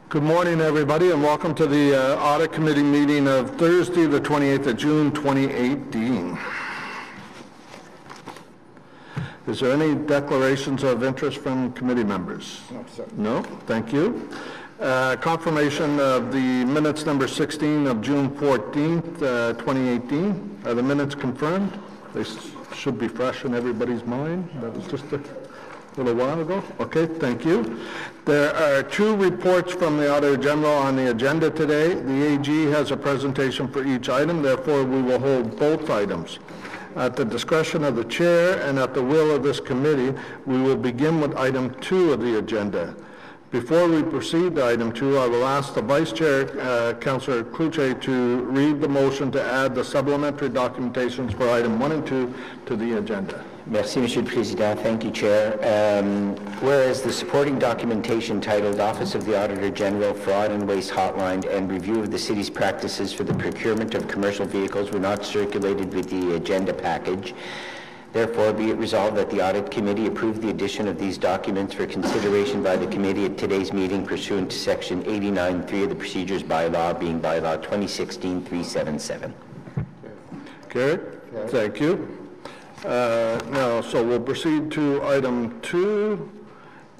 Good morning, everybody, and welcome to the Audit Committee meeting of Thursday, the 28th of June, 2018. Is there any declarations of interest from committee members? No, sir. No? Thank you. Confirmation of the minutes number 16 of June 14th, 2018. Are the minutes confirmed? They should be fresh in everybody's mind. That was just a little while ago. Okay, thank you. There are two reports from the Auditor General on the agenda today. The AG has a presentation for each item, therefore we will hold both items. At the discretion of the Chair and at the will of this committee, we will begin with item 2 of the agenda. Before we proceed to item 2, I will ask the Vice Chair, Councillor Cloutier, to read the motion to add the supplementary documentations for item 1 and 2 to the agenda. Merci, Monsieur le Président. Thank you, Chair. Whereas the supporting documentation titled Office of the Auditor General, Fraud and Waste Hotline, and Review of the City's Practices for the Procurement of Commercial Vehicles were not circulated with the agenda package, therefore, be it resolved that the Audit Committee approve the addition of these documents for consideration by the Committee at today's meeting pursuant to Section 89.3 of the Procedures Bylaw, being Bylaw 2016-377. Okay, thank you. Now, so we'll proceed to item 2.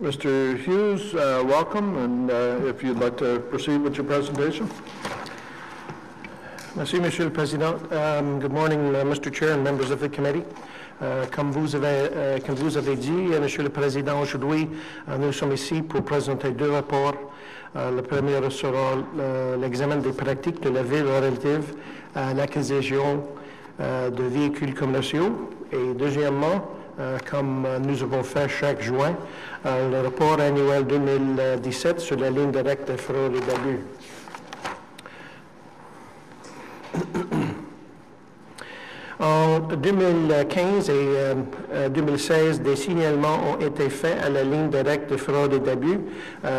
Mr. Hughes, welcome, and if you'd like to proceed with your presentation. Merci, Monsieur le Président. Good morning, Mr. Chair and members of the committee. Comme vous avez dit, Monsieur le Président, aujourd'hui, nous sommes ici pour présenter deux rapports. Le premier sera l'examen des pratiques de la ville relative à l'acquisition de véhicules commerciaux. Et deuxièmement, comme nous avons fait chaque juin, le rapport annuel 2017 sur la ligne directe de fraude et d'abus. En 2015 et 2016, des signalements ont été faits à la ligne directe de fraude et d'abus,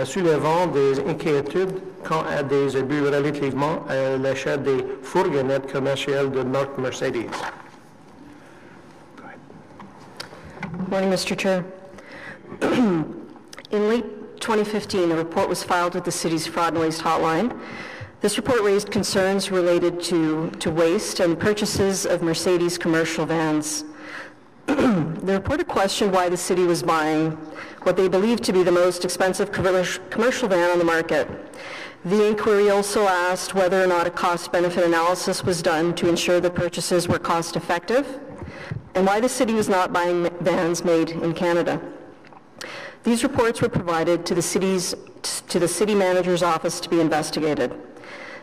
soulevant des inquiétudes quant à des abus relativement à l'achat des fourgonnettes commerciales de marque Mercedes. Good morning, Mr. Chair. In late 2015, a report was filed with the city's fraud and waste hotline. This report raised concerns related to waste and purchases of Mercedes commercial vans. The report questioned why the city was buying what they believed to be the most expensive commercial van on the market. The inquiry also asked whether or not a cost-benefit analysis was done to ensure the purchases were cost-effective, and why the city was not buying vans made in Canada. These reports were provided to the city manager's office to be investigated.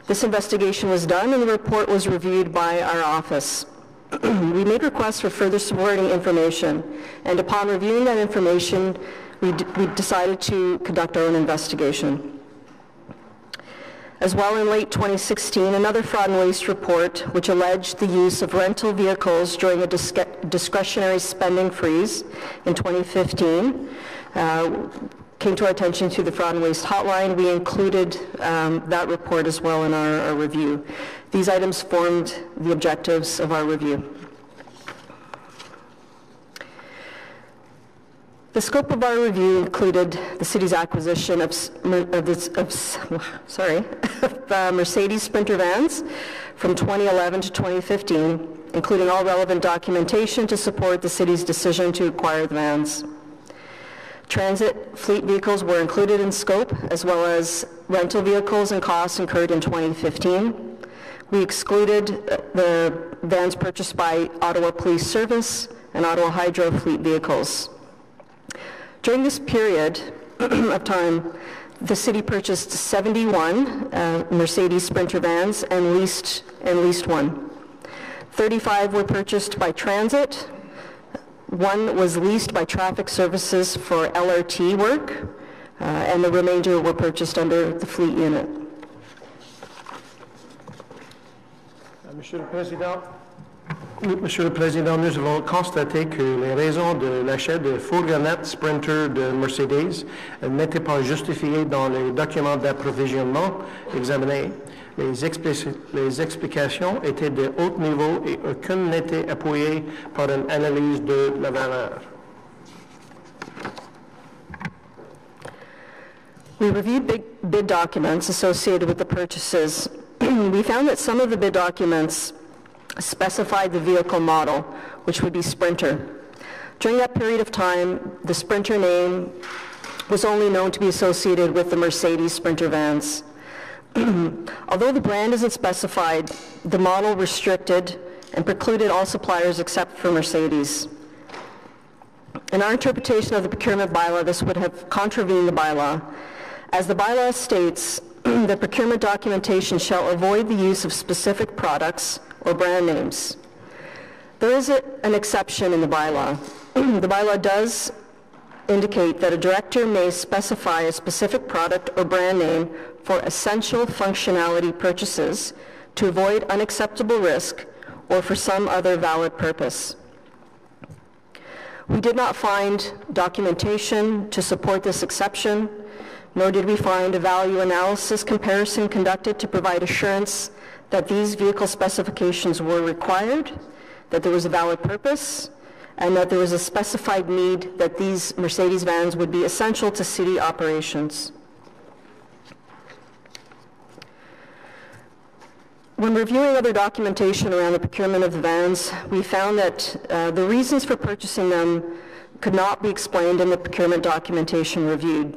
This investigation was done and the report was reviewed by our office. We made requests for further supporting information, and upon reviewing that information, we decided to conduct our own investigation. As well, in late 2016, another fraud and waste report, which alleged the use of rental vehicles during a discretionary spending freeze in 2015, came to our attention through the fraud and waste hotline. We included that report as well in our review. These items formed the objectives of our review. The scope of our review included the city's acquisition of Mercedes Sprinter vans from 2011 to 2015, including all relevant documentation to support the city's decision to acquire the vans. Transit fleet vehicles were included in scope, as well as rental vehicles and costs incurred in 2015. We excluded the vans purchased by Ottawa Police Service and Ottawa Hydro fleet vehicles. During this period of time, the city purchased 71 Mercedes Sprinter vans and leased one. 35 were purchased by Transit. One was leased by Traffic Services for LRT work, and the remainder were purchased under the fleet unit. Monsieur le Président, nous avons constaté que les raisons de l'achat de fourgonnettes Sprinter de Mercedes n'étaient pas justifiées dans les documents d'approvisionnement examinés. Les explications étaient de haut niveau et aucune n'était appuyée par une analyse de la valeur. We reviewed bid documents associated with the purchases. We found that some of the bid documents specified the vehicle model, which would be Sprinter. During that period of time, the Sprinter name was only known to be associated with the Mercedes Sprinter vans. Although the brand isn't specified, the model restricted and precluded all suppliers except for Mercedes. In our interpretation of the procurement bylaw, this would have contravened the bylaw, as the bylaw states that procurement documentation shall avoid the use of specific products or brand names. There is an exception in the bylaw. The bylaw does indicate that a director may specify a specific product or brand name for essential functionality purchases to avoid unacceptable risk or for some other valid purpose. We did not find documentation to support this exception, nor did we find a value analysis comparison conducted to provide assurance that these vehicle specifications were required, that there was a valid purpose, and that there was a specified need that these Mercedes vans would be essential to city operations. When reviewing other documentation around the procurement of the vans, we found that the reasons for purchasing them could not be explained in the procurement documentation reviewed.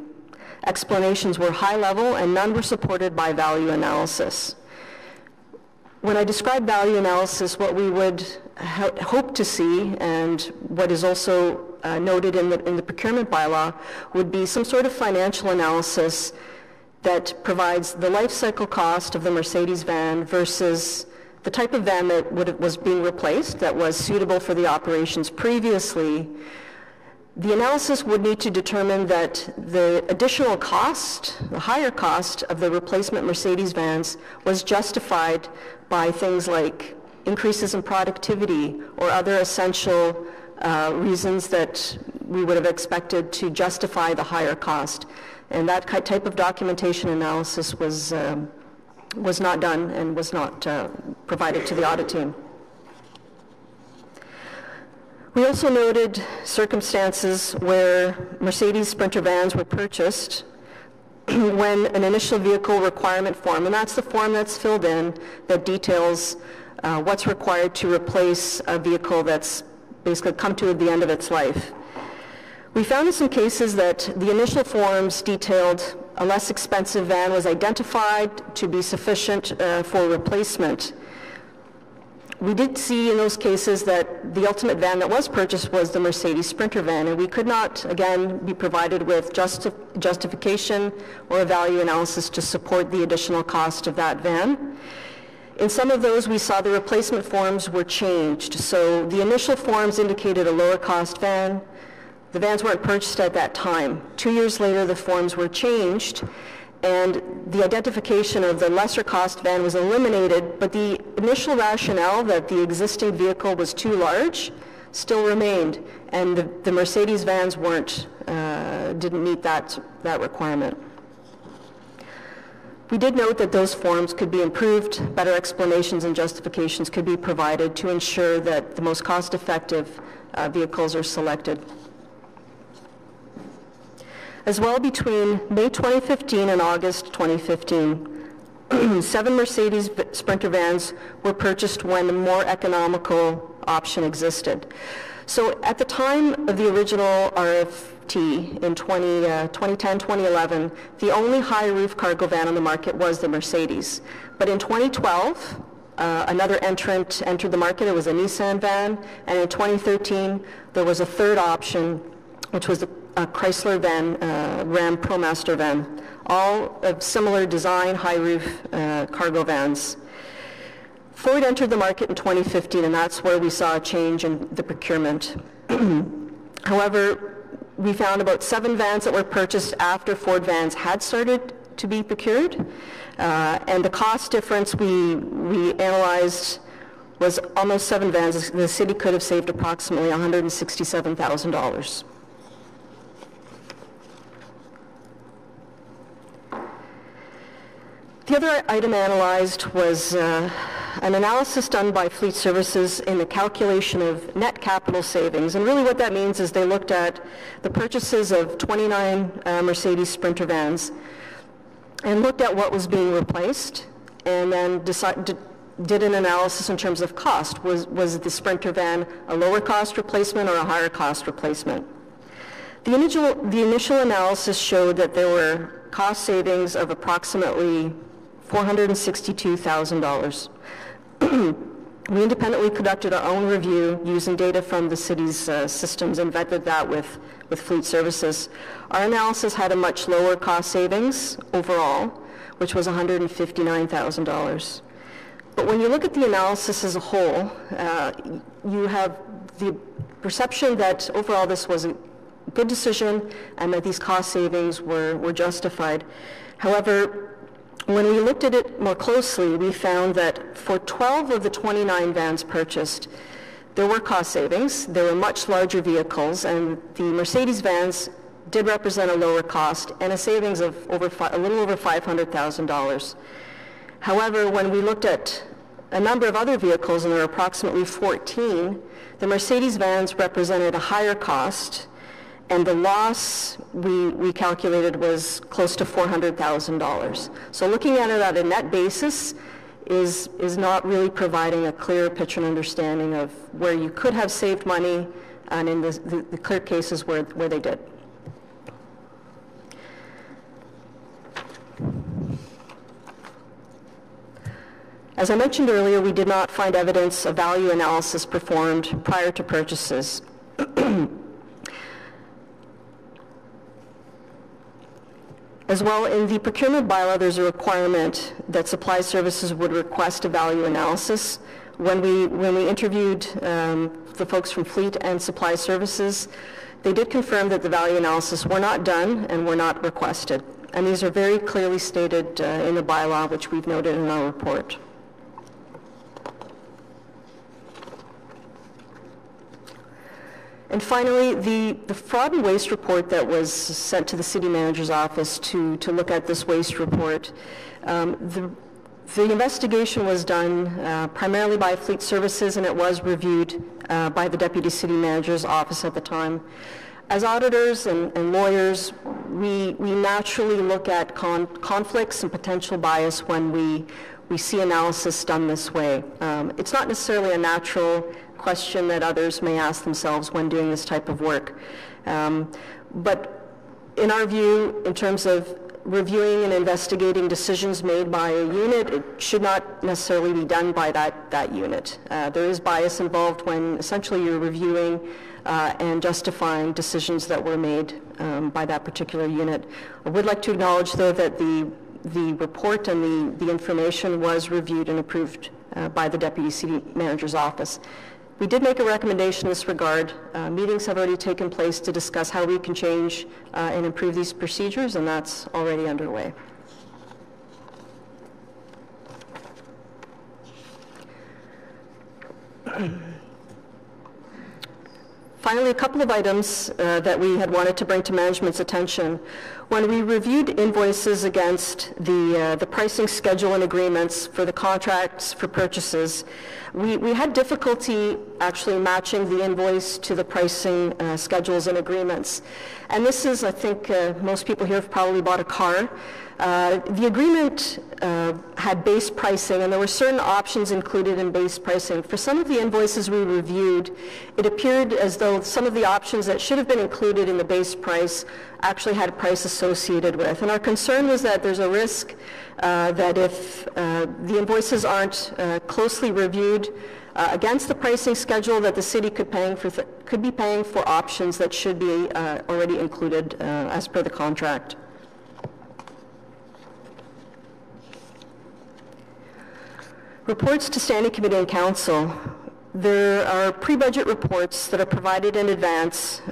Explanations were high level and none were supported by value analysis. When I describe value analysis, what we would hope to see, and what is also noted in the procurement bylaw, would be some sort of financial analysis that provides the life cycle cost of the Mercedes van versus the type of van that was being replaced that was suitable for the operations previously. The analysis would need to determine that the additional cost, the higher cost of the replacement Mercedes vans was justified by things like increases in productivity or other essential reasons that we would have expected to justify the higher cost. And that type of documentation analysis was not done and was not provided to the audit team. We also noted circumstances where Mercedes Sprinter vans were purchased when an initial vehicle requirement form, and that's the form that's filled in that details what's required to replace a vehicle that's basically come to the end of its life. We found in some cases that the initial forms detailed a less expensive van was identified to be sufficient for replacement. We did see in those cases that the ultimate van that was purchased was the Mercedes Sprinter van, and we could not, again, be provided with justification or a value analysis to support the additional cost of that van. In some of those, we saw the replacement forms were changed. So the initial forms indicated a lower cost van. The vans weren't purchased at that time. 2 years later, the forms were changed, and the identification of the lesser cost van was eliminated, but the initial rationale that the existing vehicle was too large still remained, and the Mercedes vans didn't meet that requirement. We did note that those forms could be improved, better explanations and justifications could be provided to ensure that the most cost-effective vehicles are selected. As well, between May 2015 and August 2015, 7 Mercedes Sprinter vans were purchased when a more economical option existed. So at the time of the original RFT in 2010-2011, the only high roof cargo van on the market was the Mercedes. But in 2012, another entrant entered the market. It was a Nissan van, and in 2013, there was a third option, which was the Chrysler van, Ram ProMaster van, all of similar design, high roof cargo vans. Ford entered the market in 2015, and that's where we saw a change in the procurement. However, we found about 7 vans that were purchased after Ford vans had started to be procured, and the cost difference we analyzed was almost 7 vans. The city could have saved approximately $167,000. The other item analyzed was an analysis done by Fleet Services in the calculation of net capital savings. And really what that means is they looked at the purchases of 29 Mercedes Sprinter vans and looked at what was being replaced, and then did an analysis in terms of cost. Was the Sprinter van a lower cost replacement or a higher cost replacement? The initial analysis showed that there were cost savings of approximately $462,000. We independently conducted our own review using data from the city's systems and vetted that with Fleet Services. Our analysis had a much lower cost savings overall, which was $159,000. But when you look at the analysis as a whole, you have the perception that overall this was a good decision and that these cost savings were justified. However, when we looked at it more closely, we found that for 12 of the 29 vans purchased, there were cost savings. There were much larger vehicles, and the Mercedes vans did represent a lower cost and a savings of a little over $500,000. However, when we looked at a number of other vehicles, and there were approximately 14, the Mercedes vans represented a higher cost, and the loss we calculated was close to $400,000. So looking at it at a net basis is not really providing a clear picture and understanding of where you could have saved money, and in the clear cases where they did. As I mentioned earlier, we did not find evidence of value analysis performed prior to purchases. As well, in the procurement bylaw, there's a requirement that supply services would request a value analysis. When we interviewed the folks from Fleet and Supply Services, they did confirm that the value analysis were not done and were not requested. And these are very clearly stated in the bylaw, which we've noted in our report. And finally, the fraud and waste report that was sent to the city manager's office to look at this waste report, the investigation was done primarily by Fleet Services, and it was reviewed by the deputy city manager's office at the time. As auditors and lawyers, we naturally look at conflicts and potential bias when we see analysis done this way. It's not necessarily a natural question that others may ask themselves when doing this type of work. But in our view, in terms of reviewing and investigating decisions made by a unit, it should not necessarily be done by that unit. There is bias involved when essentially you're reviewing and justifying decisions that were made by that particular unit. I would like to acknowledge, though, that the report and the information was reviewed and approved by the deputy city manager's office. We did make a recommendation in this regard. Meetings have already taken place to discuss how we can change and improve these procedures, and that's already underway. Finally, a couple of items that we had wanted to bring to management's attention. When we reviewed invoices against the pricing schedule and agreements for the contracts for purchases, we had difficulty actually matching the invoice to the pricing schedules and agreements. And this is, I think, most people here have probably bought a car. The agreement had base pricing, and there were certain options included in base pricing. For some of the invoices we reviewed, it appeared as though some of the options that should have been included in the base price actually had a price associated with. And our concern was that there's a risk that if the invoices aren't closely reviewed against the pricing schedule, that the city could be paying for options that should be already included as per the contract. Reports to Standing Committee and Council. There are pre-budget reports that are provided in advance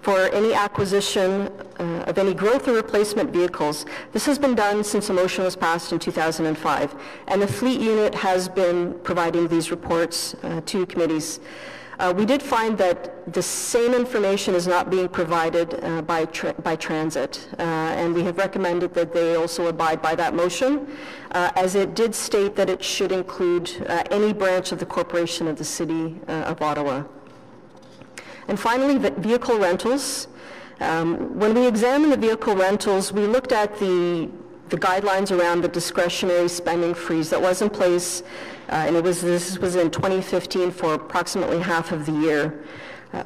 for any acquisition of any growth or replacement vehicles. This has been done since a motion was passed in 2005, and the fleet unit has been providing these reports to committees. We did find that the same information is not being provided by transit, and we have recommended that they also abide by that motion, as it did state that it should include any branch of the corporation of the City of Ottawa. And finally, vehicle rentals. When we examined the vehicle rentals, we looked at the guidelines around the discretionary spending freeze that was in place, and this was in 2015 for approximately half of the year.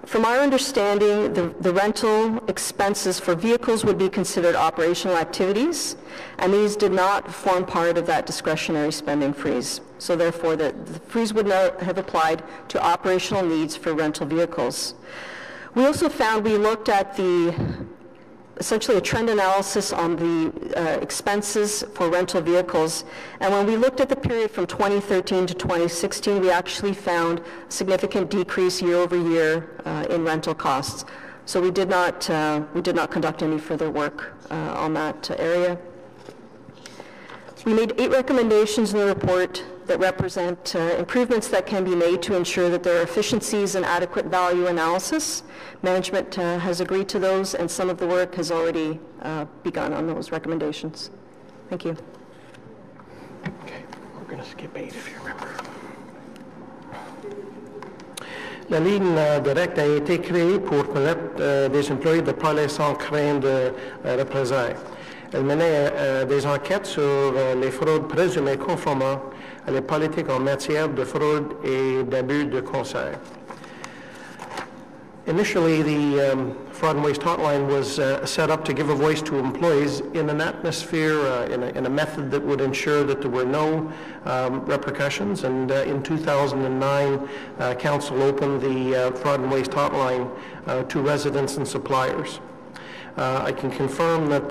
From our understanding, the rental expenses for vehicles would be considered operational activities, and these did not form part of that discretionary spending freeze. So therefore, the freeze would not have applied to operational needs for rental vehicles. We also found, we looked at essentially a trend analysis on the expenses for rental vehicles, and when we looked at the period from 2013 to 2016, we actually found a significant decrease year over year in rental costs. So we did not conduct any further work on that area. We made 8 recommendations in the report that represent improvements that can be made to ensure that there are efficiencies and adequate value analysis. Management has agreed to those, and some of the work has already begun on those recommendations. Thank you. Okay, we're going to skip 8 if you remember. La ligne directe a été créée pour connaître des employés de parler sans crainte de représailles. Elle menait des enquêtes sur les fraudes présumées conformément à les politiques en matière de fraude et d'abus de conseil. Initially, the Fraud and Waste Hotline was set up to give a voice to employees in an atmosphere, in a method that would ensure that there were no repercussions. And in 2009, Council opened the Fraud and Waste Hotline to residents and suppliers. I can confirm that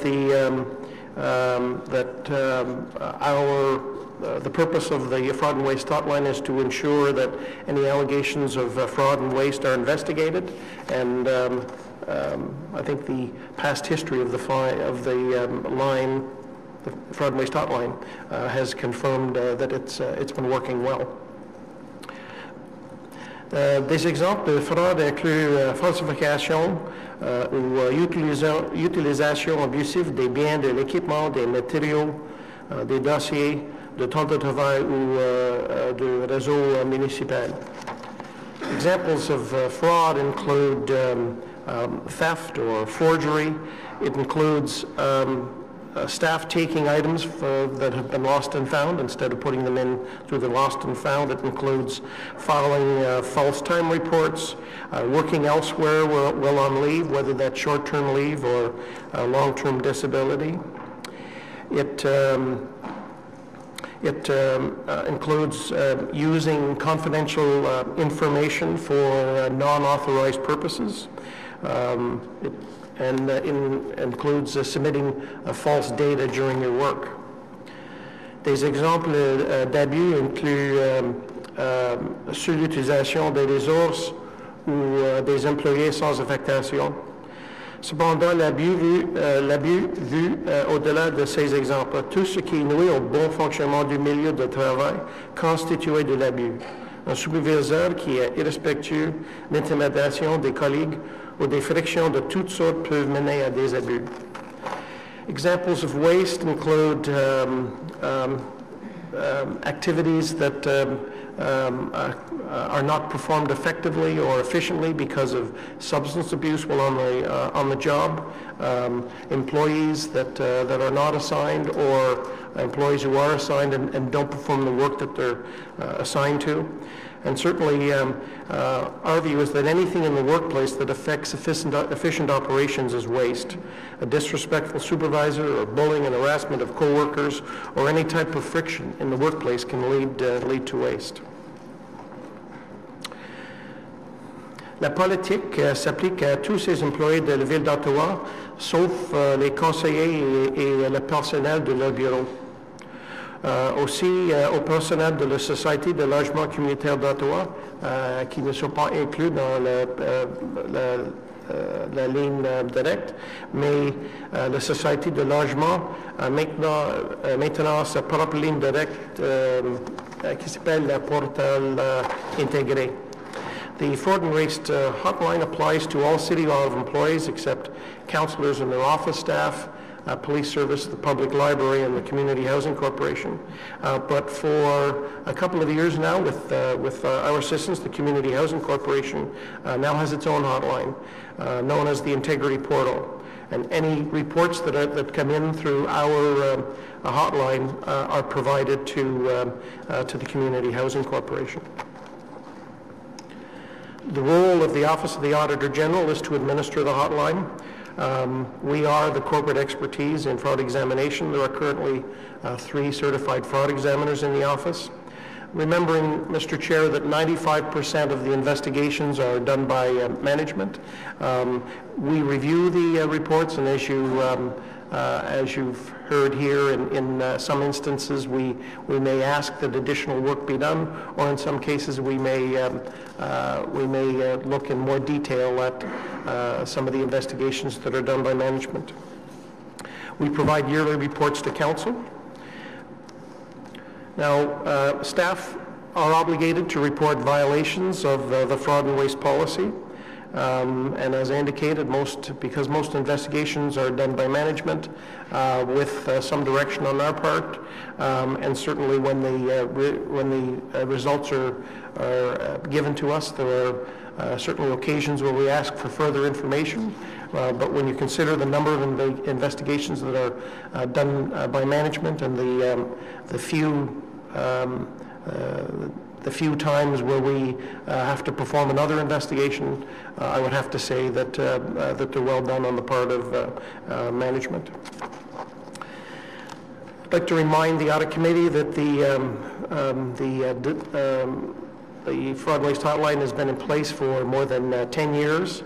the purpose of the Fraud and Waste Hotline is to ensure that any allegations of fraud and waste are investigated, and I think the past history of the line, the Fraud and Waste Hotline, has confirmed that it's been working well. Des exemples de fraude incluent falsification ou utilisation abusive des biens, de l'équipement, des matériaux, des dossiers, de temps de travail ou du réseau municipal. Examples of fraud include theft or forgery. It includes staff taking items that have been lost and found instead of putting them in through the lost and found. It includes filing false time reports, working elsewhere while on leave, whether that's short-term leave or long-term disability. It includes using confidential information for non-authorized purposes. And includes submitting false data during your work. Des exemples d'abus incluent surutilisation des ressources ou des employés sans affectation. Cependant, l'abus vu au-delà de ces exemples, tout ce qui nuit au bon fonctionnement du milieu de travail constitue de l'abus. Un superviseur qui est irrespectueux d'intimidation des collègues ou des frictions de toutes sortes peuvent mener à des abus. Examples of waste include activities that are not performed effectively or efficiently because of substance abuse while on the job, employees that are not assigned, or employees who are assigned and don't perform the work that they're assigned to. And certainly our view is that anything in the workplace that affects efficient operations is waste. A disrespectful supervisor or bullying and harassment of coworkers or any type of friction in the workplace can lead to waste. La politique s'applique à tous ces employés de la Ville d'Ottawa, sauf les conseillers et le personnel de leur bureau. Aussi au personnel de la Société de logement communautaire d'Ottawa, qui ne sont pas inclus dans la ligne directe, mais la Société de logement a maintenant sa propre ligne directe qui s'appelle la portail intégré. The fraud and waste hotline applies to all City Hall employees except councillors and their office staff, police service, the public library, and the Community Housing Corporation. But for a couple of years now, with our assistance, the Community Housing Corporation now has its own hotline, known as the Integrity Portal. And any reports that come in through our hotline are provided to the Community Housing Corporation. The role of the Office of the Auditor General is to administer the hotline. We are the corporate expertise in fraud examination. There are currently 3 certified fraud examiners in the office. Remembering, Mr. Chair, that 95% of the investigations are done by management. We review the reports, and as you've heard here, in some instances we may ask that additional work be done, or in some cases we may look in more detail at some of the investigations that are done by management. We provide yearly reports to council. Now, staff are obligated to report violations of the fraud and waste policy. And as I indicated, because most investigations are done by management with some direction on our part, and certainly when the results are given to us, there are certainly occasions where we ask for further information. But when you consider the number of investigations that are done by management and the few times where we have to perform another investigation, I would have to say that they're well done on the part of management. I'd like to remind the Audit Committee that the Fraud and Waste Hotline has been in place for more than 10 years.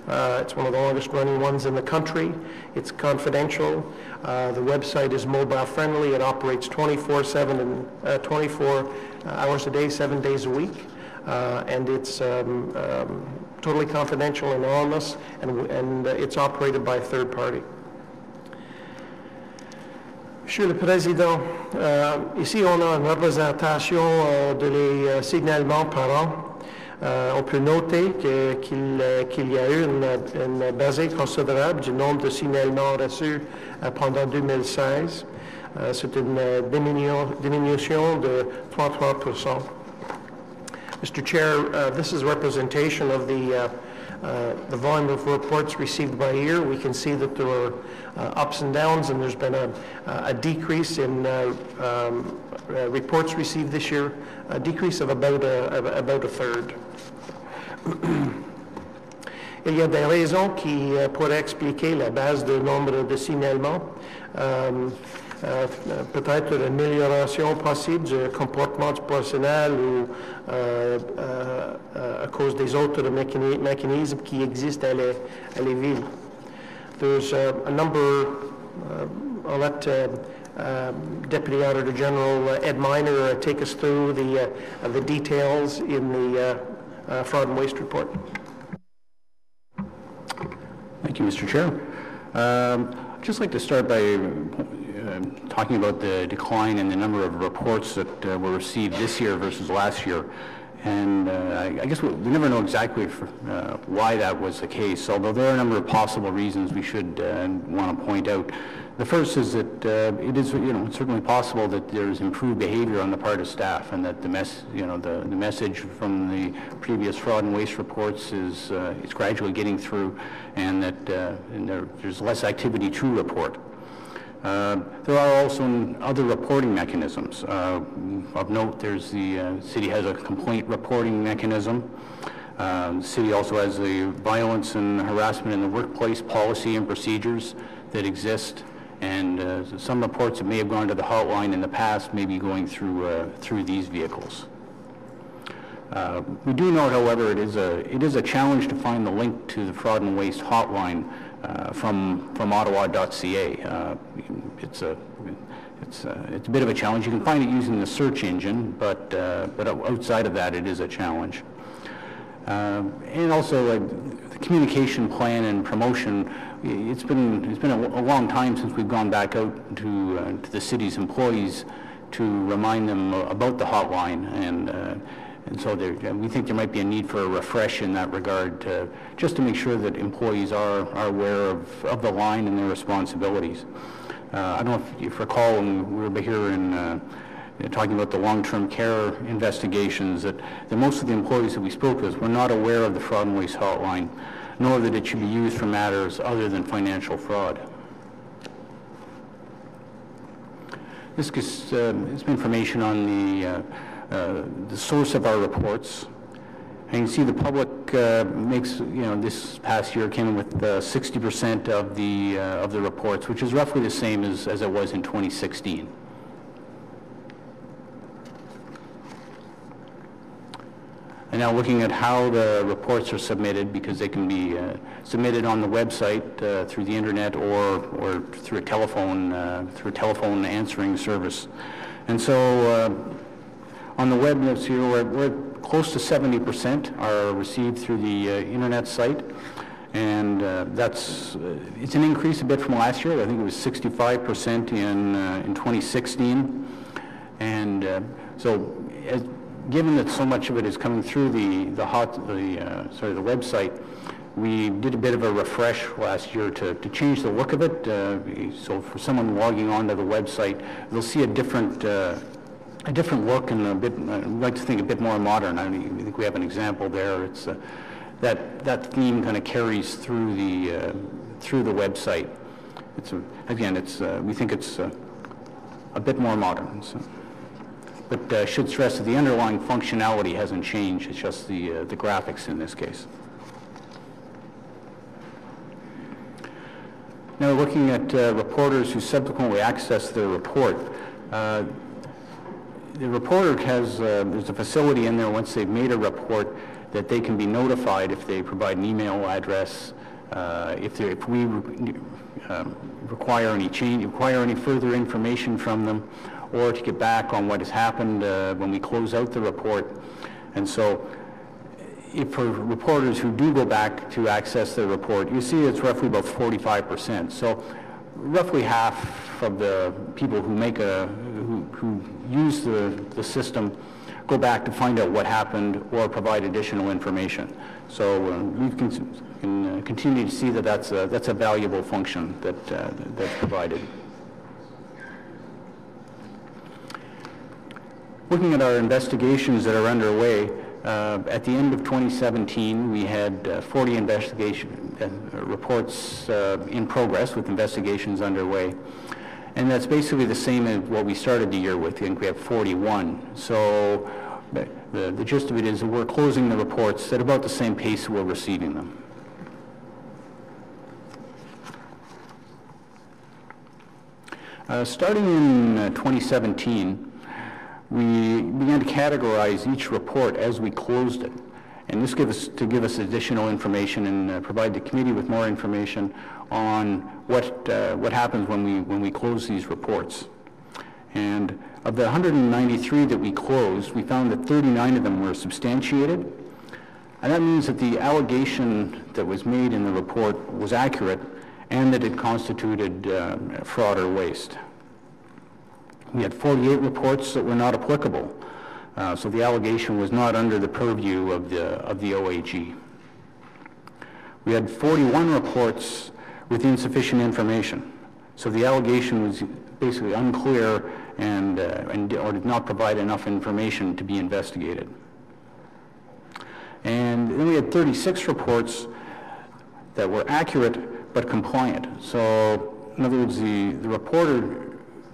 It's one of the longest running ones in the country. It's confidential. The website is mobile friendly. It operates 24/7 and 24 hours a day, 7 days a week. And it's totally confidential and anonymous, and it's operated by a third party. Monsieur le Président, ici on a une représentation de les signalements par an. On peut noter qu'il y a eu une baisse considérable du nombre de signalements reçus pendant 2016. C'est une diminution de 33%. Mr. Chair, this is representation of the volume of reports received by year. We can see that there are ups and downs, and there's been a decrease in reports received this year, a decrease of about a third. Il y a des raisons qui pourraient expliquer la baisse du nombre de signalements. Peut-être une amélioration possible du comportement du personnel ou à cause des autres mécanismes qui existent à les villes. There's a number, I'll let Deputy Auditor General Ed Miner take us through the details in the fraud and waste report. Thank you, Mr. Chair. I'd just like to start by talking about the decline in the number of reports that were received this year versus last year. And I guess we never know exactly why that was the case, although there are a number of possible reasons we should want to point out. The first is that it is, certainly possible that there's improved behavior on the part of staff, and that the message from the previous fraud and waste reports is it's gradually getting through, and that there's less activity to report. There are also other reporting mechanisms. Of note, the city has a complaint reporting mechanism. The city also has the violence and harassment in the workplace policy and procedures that exist, and some reports that may have gone to the hotline in the past may be going through these vehicles. We do note, however, it is a challenge to find the link to the fraud and waste hotline from ottawa.ca. It's a bit of a challenge. You can find it using the search engine, but outside of that, it is a challenge. And also the communication plan and promotion. It's been a long time since we've gone back out to the city's employees to remind them about the hotline, And so we think there might be a need for a refresh in that regard, just to make sure that employees are aware of the line and their responsibilities. I don't know if you recall when we were here in talking about the long-term care investigations, that most of the employees that we spoke with were not aware of the fraud and waste hotline, nor that it should be used for matters other than financial fraud. This is some information on the source of our reports. And you can see the public makes, this past year came in with 60% of the reports, which is roughly the same as it was in 2016. And now looking at how the reports are submitted, because they can be submitted on the website through the internet or through a telephone answering service. And so on the web, we're close to 70% are received through the internet site, and it's an increase a bit from last year. I think it was 65% in 2016, and given that so much of it is coming through the website, we did a bit of a refresh last year to change the look of it. So for someone logging onto the website, they'll see a different look and I'd like to think a bit more modern. I think we have an example there. It's that theme kind of carries through the website. We think it's a bit more modern. So. But I should stress that the underlying functionality hasn't changed. It's just the graphics in this case. Now looking at reporters who subsequently access their report. The reporter there's a facility in there once they've made a report that they can be notified if they provide an email address, if we require any further information from them, or to get back on what has happened when we close out the report. And so if for reporters who do go back to access their report, you see it's roughly about 45%. So roughly half of the people who use the system go back to find out what happened or provide additional information. So we can continue to see that that's a valuable function that's provided. Looking at our investigations that are underway, at the end of 2017, we had 40 investigation reports in progress with investigations underway. And that's basically the same as what we started the year with. I think we have 41. So the gist of it is that we're closing the reports at about the same pace we're receiving them. Starting in 2017, we began to categorize each report as we closed it. And this give us additional information and provide the committee with more information on what happens when we close these reports. And of the 193 that we closed, we found that 39 of them were substantiated. And that means that the allegation that was made in the report was accurate and that it constituted fraud or waste. We had 48 reports that were not applicable. So the allegation was not under the purview of the OAG. We had 41 reports with insufficient information. So the allegation was basically unclear or did not provide enough information to be investigated. And then we had 36 reports that were accurate but compliant. So in other words, the reporter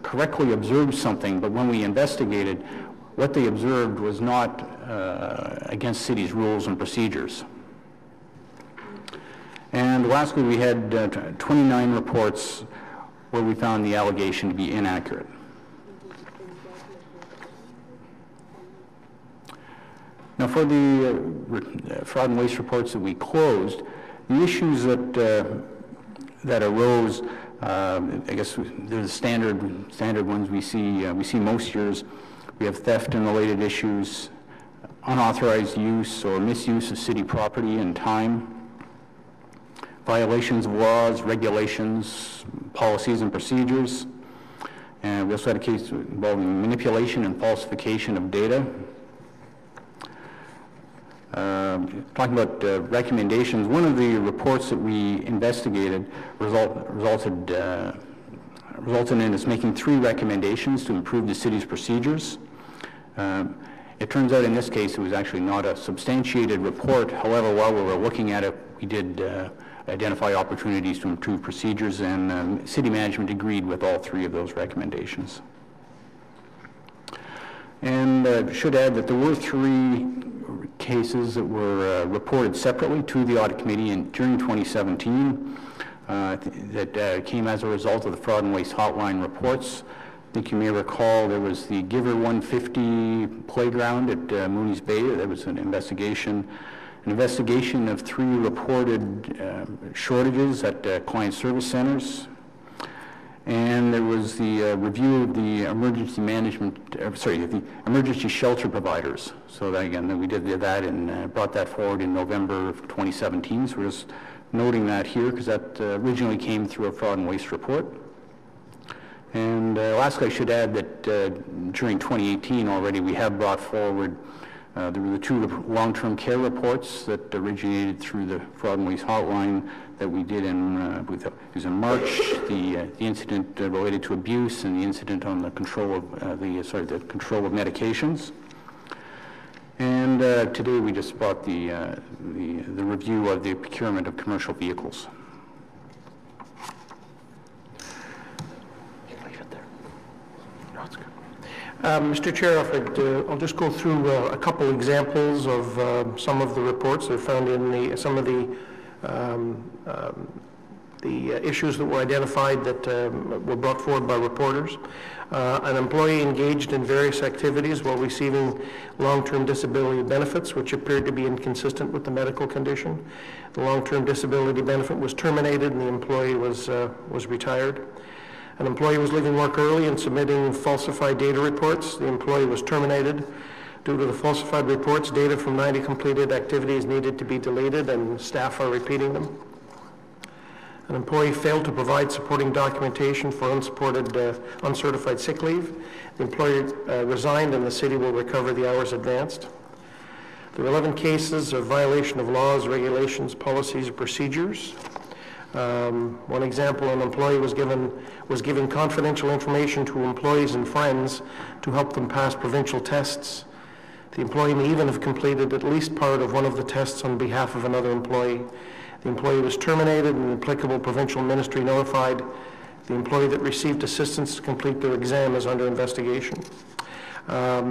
correctly observed something, but when we investigated, what they observed was not against city's rules and procedures. And lastly, we had 29 reports where we found the allegation to be inaccurate. Now for the fraud and waste reports that we closed, the issues that arose, I guess they're the standard ones we see most years. We have theft and related issues, unauthorized use or misuse of city property and time, violations of laws, regulations, policies and procedures. And we also had a case involving manipulation and falsification of data. talking about recommendations, one of the reports that we investigated resulted in us making 3 recommendations to improve the city's procedures. It turns out in this case it was actually not a substantiated report. However, while we were looking at it, we did identify opportunities to improve procedures, and city management agreed with all 3 of those recommendations. And should add that there were 3 cases that were reported separately to the audit committee during 2017 that came as a result of the fraud and waste hotline reports. I think you may recall there was the Giver 150 playground at Mooney's Bay. There was an investigation of 3 reported shortages at client service centers. And there was the review of the emergency the emergency shelter providers. So that, again, we did that and brought that forward in November of 2017. So we're just noting that here because that originally came through a fraud and waste report. And lastly, I should add that during 2018 already we have brought forward there were the 2 long-term care reports that originated through the fraud and waste hotline that we did it was in March. The incident related to abuse and the incident on the control of the control of medications. And today we just brought the review of the procurement of commercial vehicles. Mr. Chair, I'll just go through a couple examples of some of the reports that are found in some of the issues that were identified that were brought forward by reporters. An employee engaged in various activities while receiving long-term disability benefits, which appeared to be inconsistent with the medical condition. The long-term disability benefit was terminated and the employee was retired. An employee was leaving work early and submitting falsified data reports. The employee was terminated. Due to the falsified reports, data from 90 completed activities needed to be deleted and staff are repeating them. An employee failed to provide supporting documentation for uncertified sick leave. The employee resigned and the city will recover the hours advanced. There were 11 cases of violation of laws, regulations, policies, or procedures. One example, an employee was giving confidential information to employees and friends to help them pass provincial tests. The employee may even have completed at least part of one of the tests on behalf of another employee. The employee was terminated and the applicable provincial ministry notified. The employee that received assistance to complete their exam is under investigation. There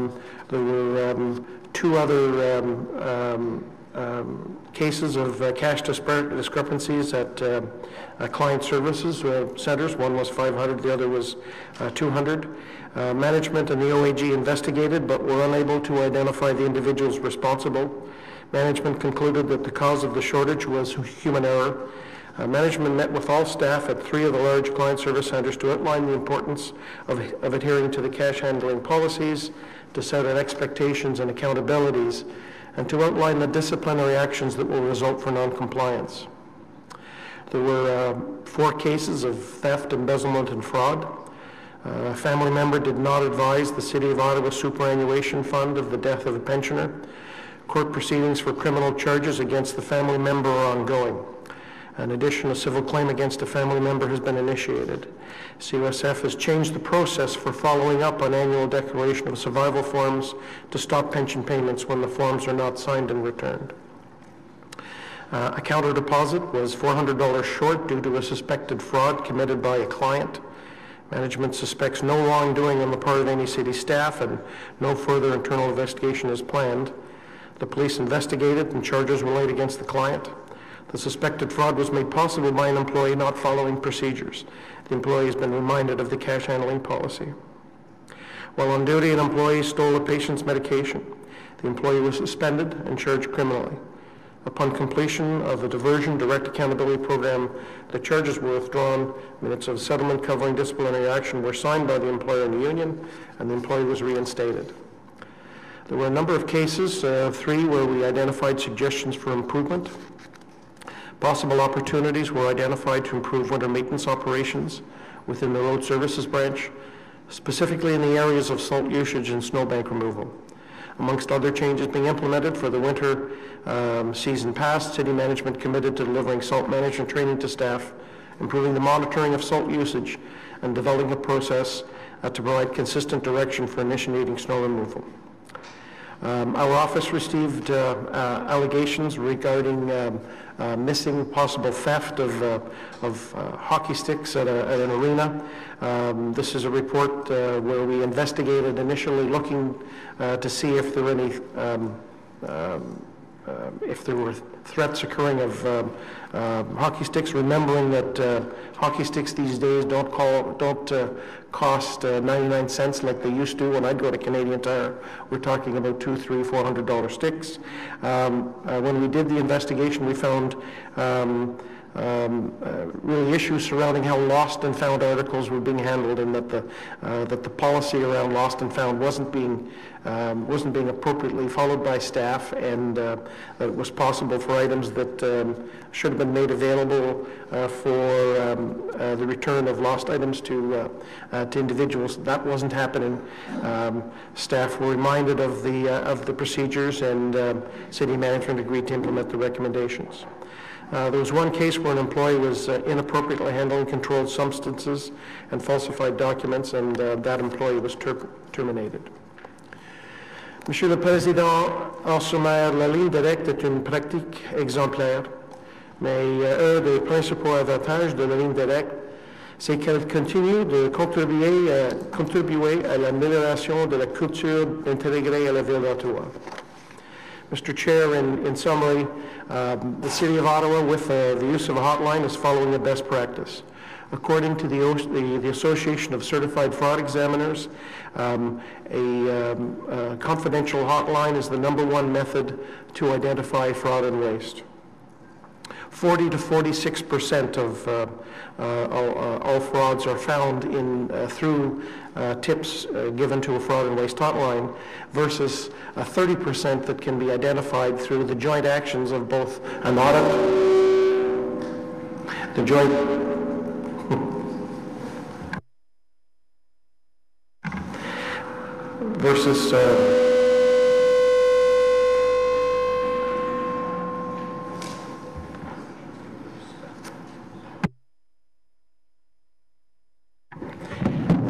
were 2 other cases of cash discrepancies at client services centers. One was 500, the other was 200. Management and the OAG investigated but were unable to identify the individuals responsible. Management concluded that the cause of the shortage was human error. Management met with all staff at 3 of the large client service centers to outline the importance of adhering to the cash handling policies, to set out expectations and accountabilities, and to outline the disciplinary actions that will result for non-compliance. There were 4 cases of theft, embezzlement, and fraud. A family member did not advise the City of Ottawa Superannuation Fund of the death of a pensioner. Court proceedings for criminal charges against the family member are ongoing. In addition, a civil claim against a family member has been initiated. CUSF has changed the process for following up on annual declaration of survival forms to stop pension payments when the forms are not signed and returned. A counter deposit was $400 short due to a suspected fraud committed by a client. Management suspects no wrongdoing on the part of any city staff and no further internal investigation is planned. The police investigated and charges were laid against the client. The suspected fraud was made possible by an employee not following procedures. The employee has been reminded of the cash handling policy. While on duty, an employee stole a patient's medication. The employee was suspended and charged criminally. Upon completion of the diversion direct accountability program, the charges were withdrawn. Minutes of settlement covering disciplinary action were signed by the employer and the union, and the employee was reinstated. There were a number of cases, 3 where we identified suggestions for improvement. Possible opportunities were identified to improve winter maintenance operations within the road services branch, specifically in the areas of salt usage and snowbank removal. Amongst other changes being implemented for the winter season past, city management committed to delivering salt management training to staff, improving the monitoring of salt usage, and developing a process to provide consistent direction for initiating snow removal. Our office received allegations regarding missing possible theft of hockey sticks at an arena. This is a report where we investigated initially, looking to see if there were any if there were threats occurring of hockey sticks, remembering that hockey sticks these days don't cost 99 cents like they used to. When I'd go to Canadian Tire, we're talking about $200, $300, $400 sticks. When we did the investigation, we found really issues surrounding how lost and found articles were being handled, and that the policy around lost and found wasn't being appropriately followed by staff, and it was possible for items that should have been made available for the return of lost items to individuals. That wasn't happening. Staff were reminded of the procedures, and city management agreed to implement the recommendations. There was one case where an employee was inappropriately handling controlled substances and falsified documents, and that employee was terminated. Monsieur le Président, en sommaire, la ligne directe est une pratique exemplaire, mais un des principaux avantages de la ligne directe, c'est qu'elle continue de contribuer à l'amélioration de la culture intégrée à la ville d'Ottawa. Mr. Chair, in summary, the City of Ottawa, with the use of a hotline, is following a best practice. According to the Association of Certified Fraud Examiners, a confidential hotline is the #1 method to identify fraud and waste. 40 to 46% of all frauds are found through tips given to a fraud and waste hotline, versus 30% that can be identified through the joint actions of both an audit, the joint versus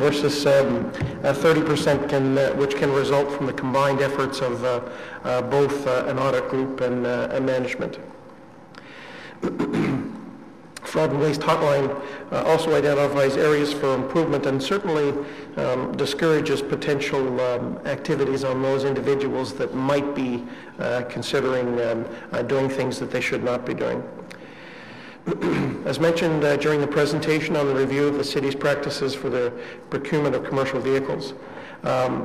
versus 30% which can result from the combined efforts of both an audit group and management. Fraud and Waste Hotline also identifies areas for improvement, and certainly discourages potential activities on those individuals that might be considering doing things that they should not be doing. As mentioned during the presentation on the review of the city's practices for the procurement of commercial vehicles,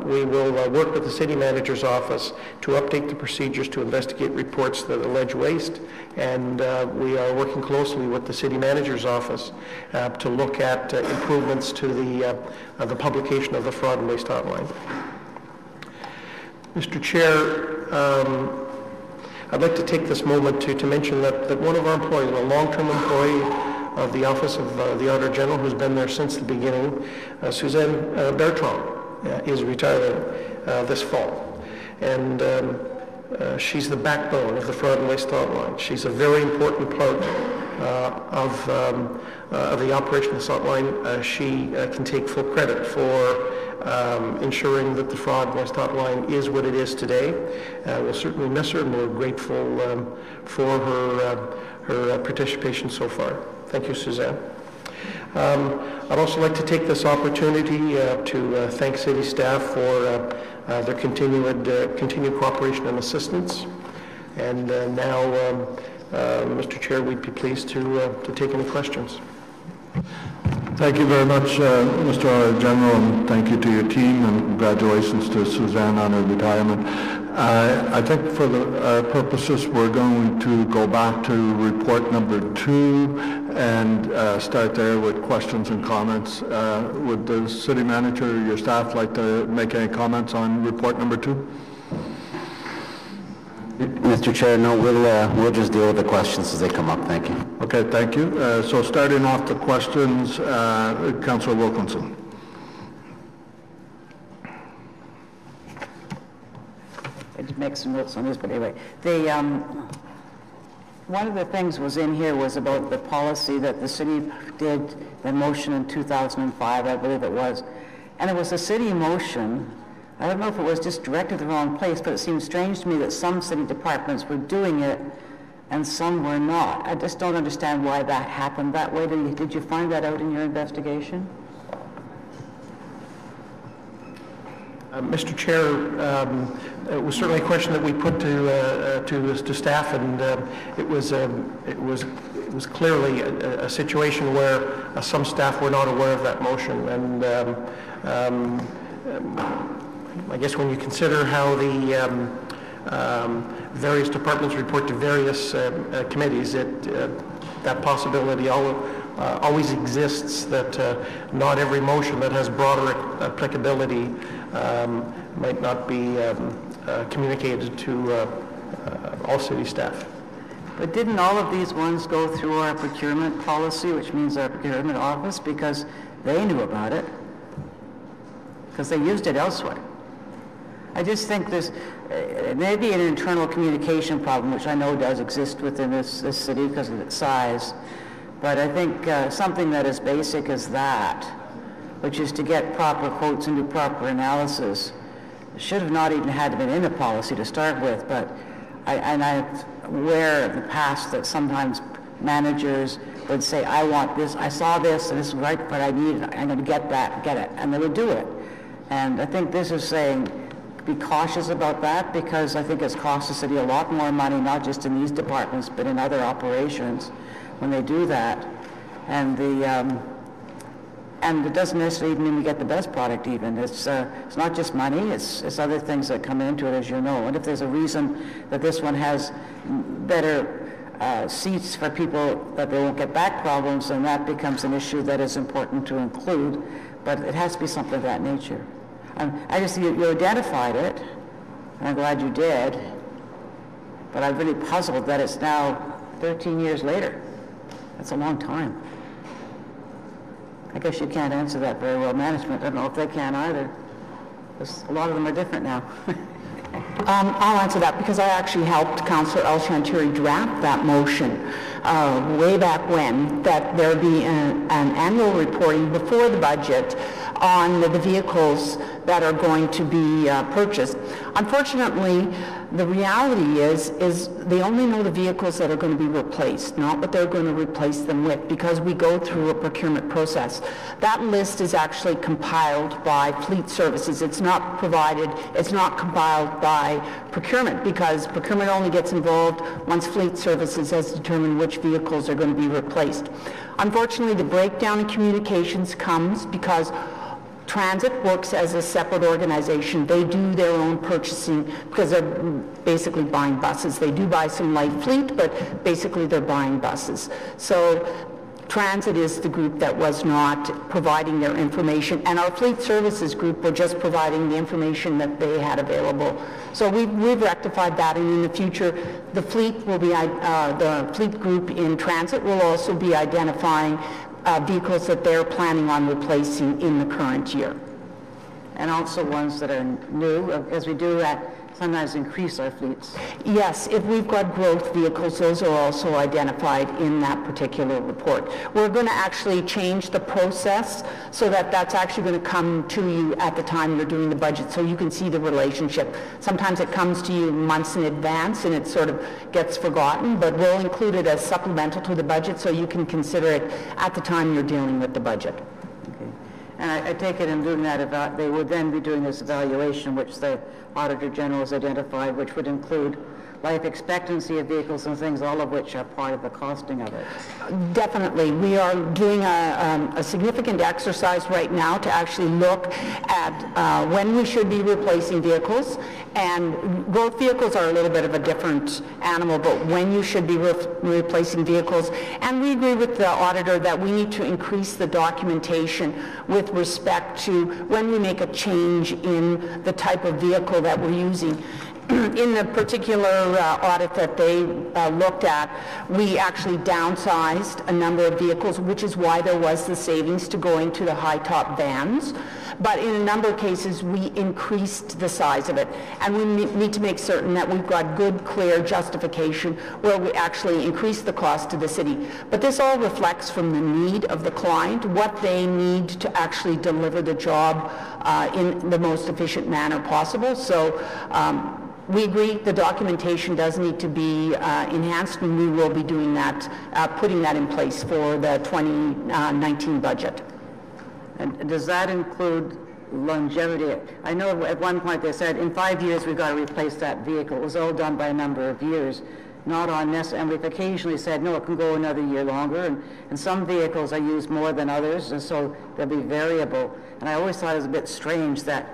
we will work with the city manager's office to update the procedures to investigate reports that allege waste, and we are working closely with the city manager's office to look at improvements to the publication of the Fraud and Waste Hotline. Mr. Chair, I'd like to take this moment to mention that one of our employees, a long-term employee of the Office of the Auditor General, who's been there since the beginning, Suzanne Bertrand, is retiring this fall. And she's the backbone of the Fraud and Waste Hotline. She's a very important part of the operation of this hotline. She can take full credit for ensuring that the Fraud and Waste Hotline is what it is today. We'll certainly miss her, and we're grateful for her participation so far. Thank you, Suzanne. I'd also like to take this opportunity to thank city staff for their continued cooperation and assistance. And now, Mr. Chair, we'd be pleased to take any questions. Thank you very much, Mr. Auditor General, and thank you to your team, and congratulations to Suzanne on her retirement. I think for our purposes, we're going to go back to report number 2 and start there with questions and comments. Would the city manager or your staff like to make any comments on report number 2? Mr. Chair, no, we'll just deal with the questions as they come up. Thank you. Okay, thank you. So starting off the questions, Councillor Wilkinson. make some notes on this, but anyway. One of the things was in here was about the policy that the city did, the motion in 2005, I believe it was. And it was a city motion. I don't know if it was just directed to the wrong place, but it seemed strange to me that some city departments were doing it and some were not. I just don't understand why that happened that way. Did you find that out in your investigation? Mr. Chair, it was certainly a question that we put to staff, and it was clearly a situation where some staff were not aware of that motion, and I guess when you consider how the various departments report to various committees, that possibility always exists that not every motion that has broader applicability might not be communicated to all city staff. But didn't all of these ones go through our procurement policy, which means our procurement office, because they knew about it, because they used it elsewhere? I just think there's maybe an internal communication problem, which I know does exist within this city because of its size, but I think something that is basic as that, which is to get proper quotes and do proper analysis, should have not even had to been in the policy to start with, but I'm aware of the past that sometimes managers would say, I want this, I saw this, and this is right, but I need it, I'm going to get it, and they would do it. And I think this is saying, be cautious about that, because I think it's cost the city a lot more money, not just in these departments, but in other operations when they do that. And it doesn't necessarily even mean we get the best product even. It's not just money, it's other things that come into it, as you know. And if there's a reason that this one has better seats for people that they won't get back problems, then that becomes an issue that is important to include. But it has to be something of that nature. I just think you identified it, and I'm glad you did, but I'm really puzzled that it's now 13 years later. That's a long time. I guess you can't answer that very well, management. I don't know if they can either, because a lot of them are different now. I'll answer that because I actually helped Councillor El Chanturi draft that motion way back when, that there be an annual reporting before the budget on the vehicles that are going to be purchased. Unfortunately, the reality is they only know the vehicles that are going to be replaced, not what they're going to replace them with, because we go through a procurement process. That list is actually compiled by Fleet Services. It's not compiled by procurement, because procurement only gets involved once Fleet Services has determined which vehicles are going to be replaced. Unfortunately, the breakdown in communications comes because Transit works as a separate organization. They do their own purchasing because they're basically buying buses. They do buy some light fleet, but basically they're buying buses. So Transit is the group that was not providing their information, and our Fleet Services group were just providing the information that they had available. So we've rectified that, and in the future, the fleet will be the fleet group in Transit will also be identifying vehicles that they're planning on replacing in the current year. And also ones that are new, as we do sometimes increase our fleets. Yes, if we've got growth vehicles, those are also identified in that particular report. We're going to actually change the process so that that's actually going to come to you at the time you're doing the budget, so you can see the relationship. Sometimes it comes to you months in advance and it sort of gets forgotten, but we'll include it as supplemental to the budget so you can consider it at the time you're dealing with the budget. Okay. And I take it in doing that, they would then be doing this evaluation, which the Auditor General has identified, which would include life expectancy of vehicles and things, all of which are part of the costing of it. Definitely. We are doing a significant exercise right now to actually look at when we should be replacing vehicles. And growth vehicles are a little bit of a different animal, but when you should be replacing vehicles. And we agree with the auditor that we need to increase the documentation with respect to when we make a change in the type of vehicle that we're using. In the particular audit that they looked at, we actually downsized a number of vehicles, which is why there was the savings to going to the high-top vans. But in a number of cases, we increased the size of it. And we need to make certain that we've got good, clear justification where we actually increase the cost to the city. But this all reflects from the need of the client, what they need to actually deliver the job in the most efficient manner possible. So we agree the documentation does need to be enhanced, and we will be doing that, putting that in place for the 2019 budget. And does that include longevity? I know at one point they said in 5 years we've got to replace that vehicle. It was all done by a number of years, not on necessary. And we've occasionally said, no, it can go another year longer. And some vehicles are used more than others, and so they'll be variable. And I always thought it was a bit strange that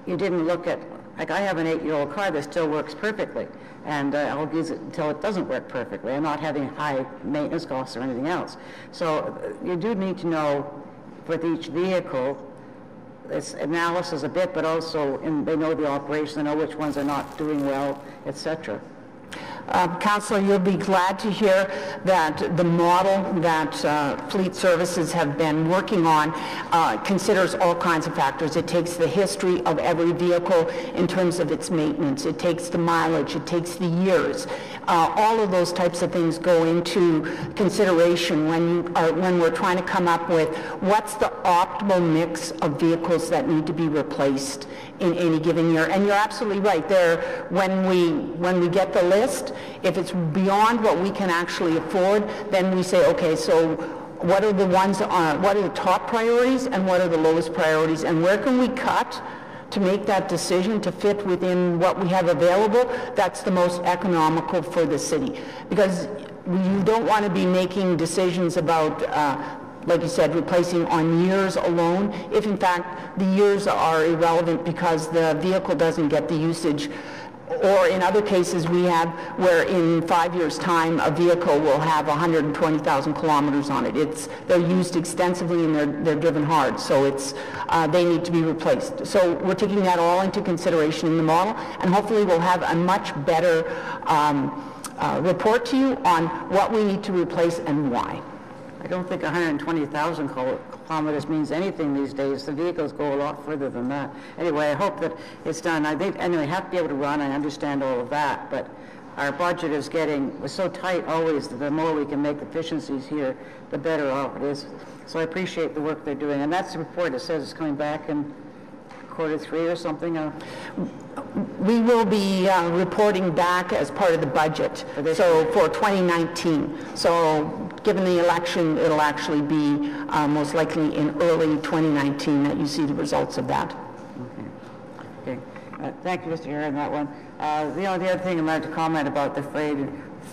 you didn't look at, like I have an 8-year-old car that still works perfectly, and I'll use it until it doesn't work perfectly. I'm not having high maintenance costs or anything else. So you do need to know with each vehicle, it's analysis a bit, but also they know the operation, they know which ones are not doing well, etc. Councillor, you'll be glad to hear that the model that Fleet Services have been working on considers all kinds of factors. It takes the history of every vehicle in terms of its maintenance. It takes the mileage. It takes the years. All of those types of things go into consideration when we're trying to come up with what's the optimal mix of vehicles that need to be replaced in any given year. And you're absolutely right. There, when we get the list, if it's beyond what we can actually afford, then we say, okay, so what are the ones what are the top priorities and what are the lowest priorities, and where can we cut to make that decision to fit within what we have available that's the most economical for the city. Because you don't want to be making decisions about like you said, replacing on years alone, if in fact the years are irrelevant because the vehicle doesn't get the usage. Or in other cases we have where in 5 years' time a vehicle will have 120,000 kilometers on it. They're used extensively and they're driven hard, so they need to be replaced. So we're taking that all into consideration in the model, and hopefully we'll have a much better report to you on what we need to replace and why. I don't think 120,000 kilometers means anything these days. The vehicles go a lot further than that. Anyway, I hope that it's done. I think, anyway, I have to be able to run. I understand all of that, but our budget is we're so tight always that the more we can make efficiencies here, the better off it is. So I appreciate the work they're doing. And that's the report that says it's coming back in Q3 or something. We will be reporting back as part of the budget, so for 2019. So given the election, it'll actually be most likely in early 2019 that you see the results of that. Okay. Thank you, Mr. Chair, on that one. The other thing I'd like to comment about the freight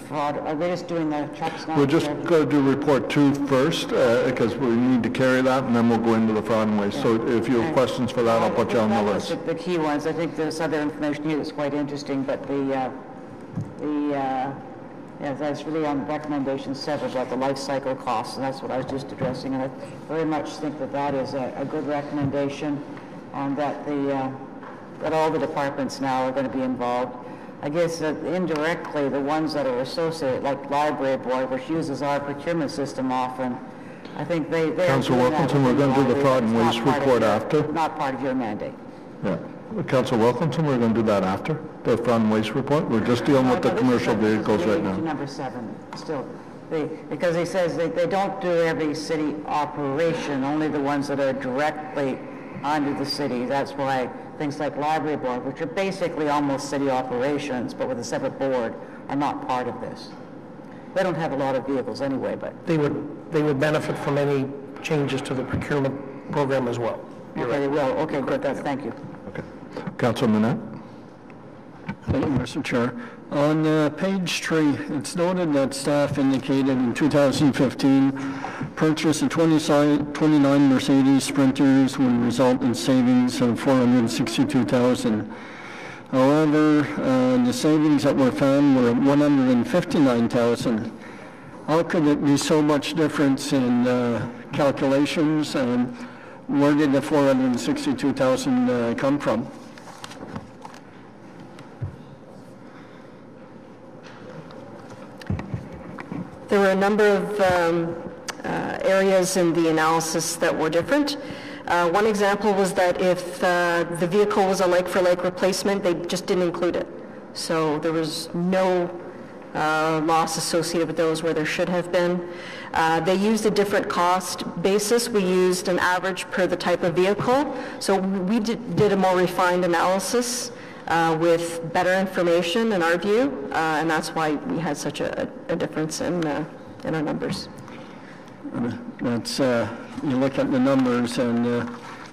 fraud, are they just doing the trucks now? We're just going to do report 2 first, because we need to carry that, and then we'll go into the fraud and waste. Yeah. So if you have questions for that, I'll put you on the list. The key ones. I think there's other information here that's quite interesting, but yeah, that's really on recommendation 7 about the life cycle costs, and that's what I was just addressing. And I very much think that is a good recommendation, and that that all the departments now are going to be involved. I guess indirectly, the ones that are associated, like Library Board, which uses our procurement system often, I think they Councillor Wilkinson, we're going to do the fraud and waste report after. Not part of your mandate. Yeah. Councillor Wilkinson, we're going to do that after the fraud and waste report. We're just dealing with the commercial vehicles right now. Number 7, still. Because he says they don't do every city operation, only the ones that are directly under the city. That's why things like Library Board, which are basically almost city operations, but with a separate board, are not part of this. They don't have a lot of vehicles anyway, but... They would benefit from any changes to the procurement program as well. Okay, they will. Okay, good. Thank you. Okay. Councillor Manette. Thank you, Mr. Chair. On page 3, it's noted that staff indicated in 2015 purchase of 29 Mercedes Sprinters would result in savings of $462,000. However, the savings that were found were $159,000. How could it be so much difference in calculations, and where did the $462,000 come from? There were a number of areas in the analysis that were different. One example was that if the vehicle was a like-for-like replacement, they just didn't include it. So there was no loss associated with those where there should have been. They used a different cost basis. We used an average per the type of vehicle. So we did a more refined analysis with better information in our view, and that's why we had such a difference in our numbers. That's, you look at the numbers, and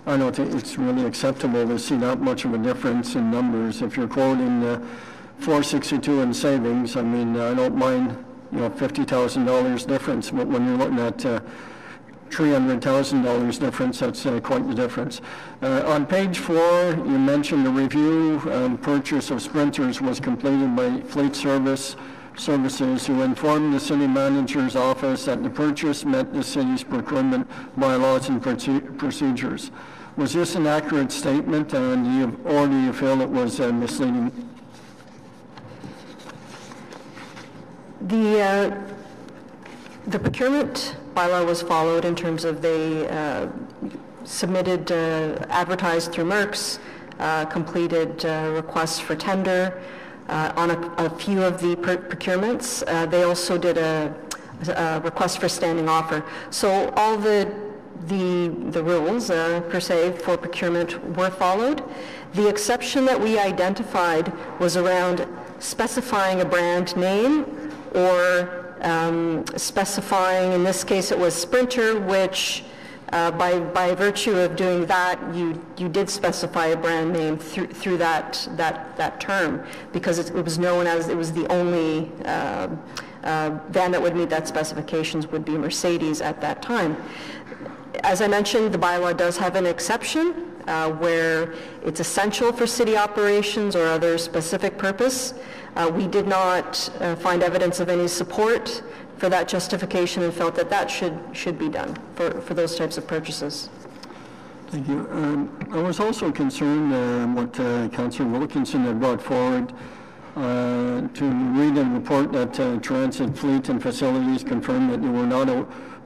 I don't think it's really acceptable to see that much of a difference in numbers. If you're quoting $462 in savings, I mean, I don't mind, $50,000 difference, but when you're looking at $300,000 difference, that's quite the difference. On page 4, you mentioned the review and purchase of sprinters was completed by Fleet Services, who informed the city manager's office that the purchase met the city's procurement bylaws and procedures. Was this an accurate statement, or do you feel it was misleading? The procurement bylaw was followed in terms of they submitted, advertised through MERCS, completed requests for tender on a few of the procurements. They also did a request for standing offer. So all the rules per se for procurement were followed. The exception that we identified was around specifying a brand name or specifying, in this case it was Sprinter, which by virtue of doing that, you did specify a brand name through that term, because it was known as it was the only van that would meet that specifications would be Mercedes at that time. As I mentioned, the bylaw does have an exception where it's essential for city operations or other specific purpose. We did not find evidence of any support for that justification and felt that should be done for those types of purchases. Thank you. I was also concerned what Councillor Wilkinson had brought forward to read a report that Transit Fleet and Facilities confirmed that they were not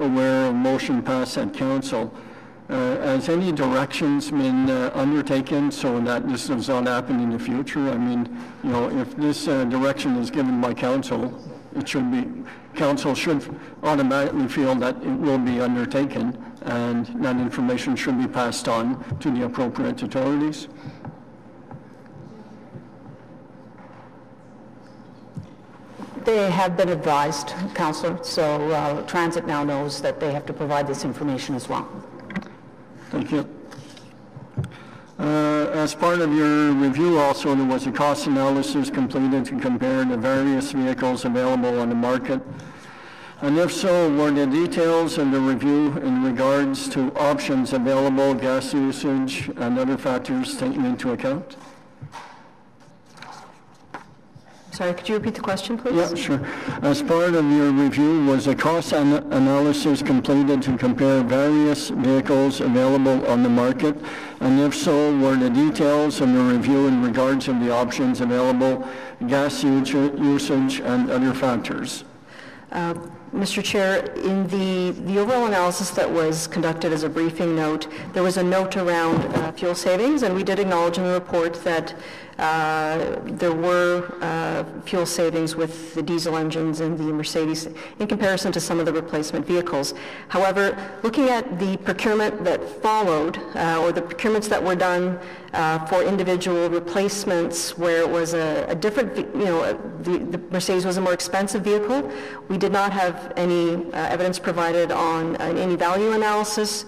aware of motion passed at Council. Has any directions been undertaken so that this does not happen in the future? I mean, if this direction is given by Council, it should be, Council should automatically feel that it will be undertaken, and that information should be passed on to the appropriate authorities. They have been advised, Councillor, so Transit now knows that they have to provide this information as well. Thank you. As part of your review also, there was a cost analysis completed to compare the various vehicles available on the market. And if so, were the details of the review in regards to options available, gas usage, and other factors taken into account? Sorry, could you repeat the question, please? Yeah, sure. As part of your review, was a cost analysis completed to compare various vehicles available on the market? And if so, were the details of the review in regards to the options available, gas usage, and other factors? Mr. Chair, in the overall analysis that was conducted as a briefing note, there was a note around fuel savings, and we did acknowledge in the report that there were fuel savings with the diesel engines and the Mercedes in comparison to some of the replacement vehicles. However, looking at the procurement that followed, or the procurements that were done for individual replacements where it was a different, the Mercedes was a more expensive vehicle, we did not have any evidence provided on any value analysis,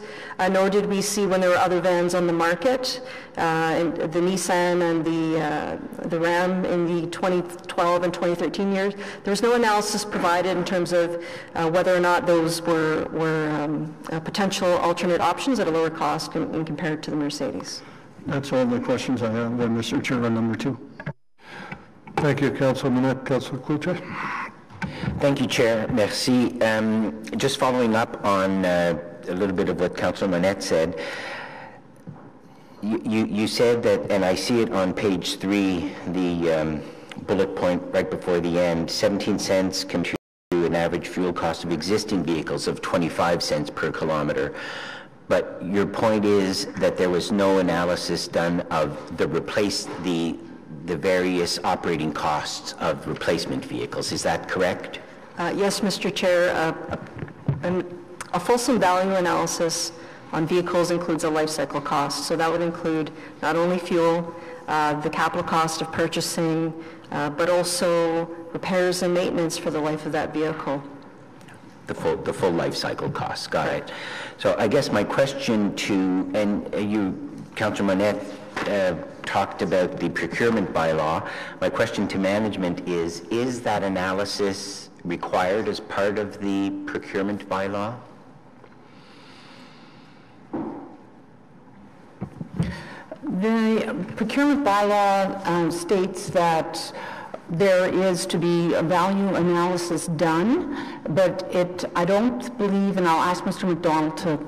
nor did we see when there were other vans on the market, the Nissan and the Ram in the 2012 and 2013 years. There was no analysis provided in terms of whether or not those were potential alternate options at a lower cost in compared to the Mercedes. That's all the questions I have, Mr. Chair, on number 2. Thank you, Councillor Manette. Councillor Cloutier. Thank you, Chair. Merci. Just following up on a little bit of what Councillor Manette said, you said that, and I see it on page 3, the bullet point right before the end, 17 cents compared to an average fuel cost of existing vehicles of 25 cents per kilometer. But your point is that there was no analysis done of the various operating costs of replacement vehicles. Is that correct? Yes, Mr. Chair. A fulsome value analysis on vehicles includes a life cycle cost. So that would include not only fuel, the capital cost of purchasing, but also repairs and maintenance for the life of that vehicle. The full life cycle costs. Got it. So I guess my question to, and Councillor Monette talked about the procurement bylaw. My question to management is that analysis required as part of the procurement bylaw? The procurement bylaw states that there is to be a value analysis done, but I don't believe, and I'll ask Mr. McDonald to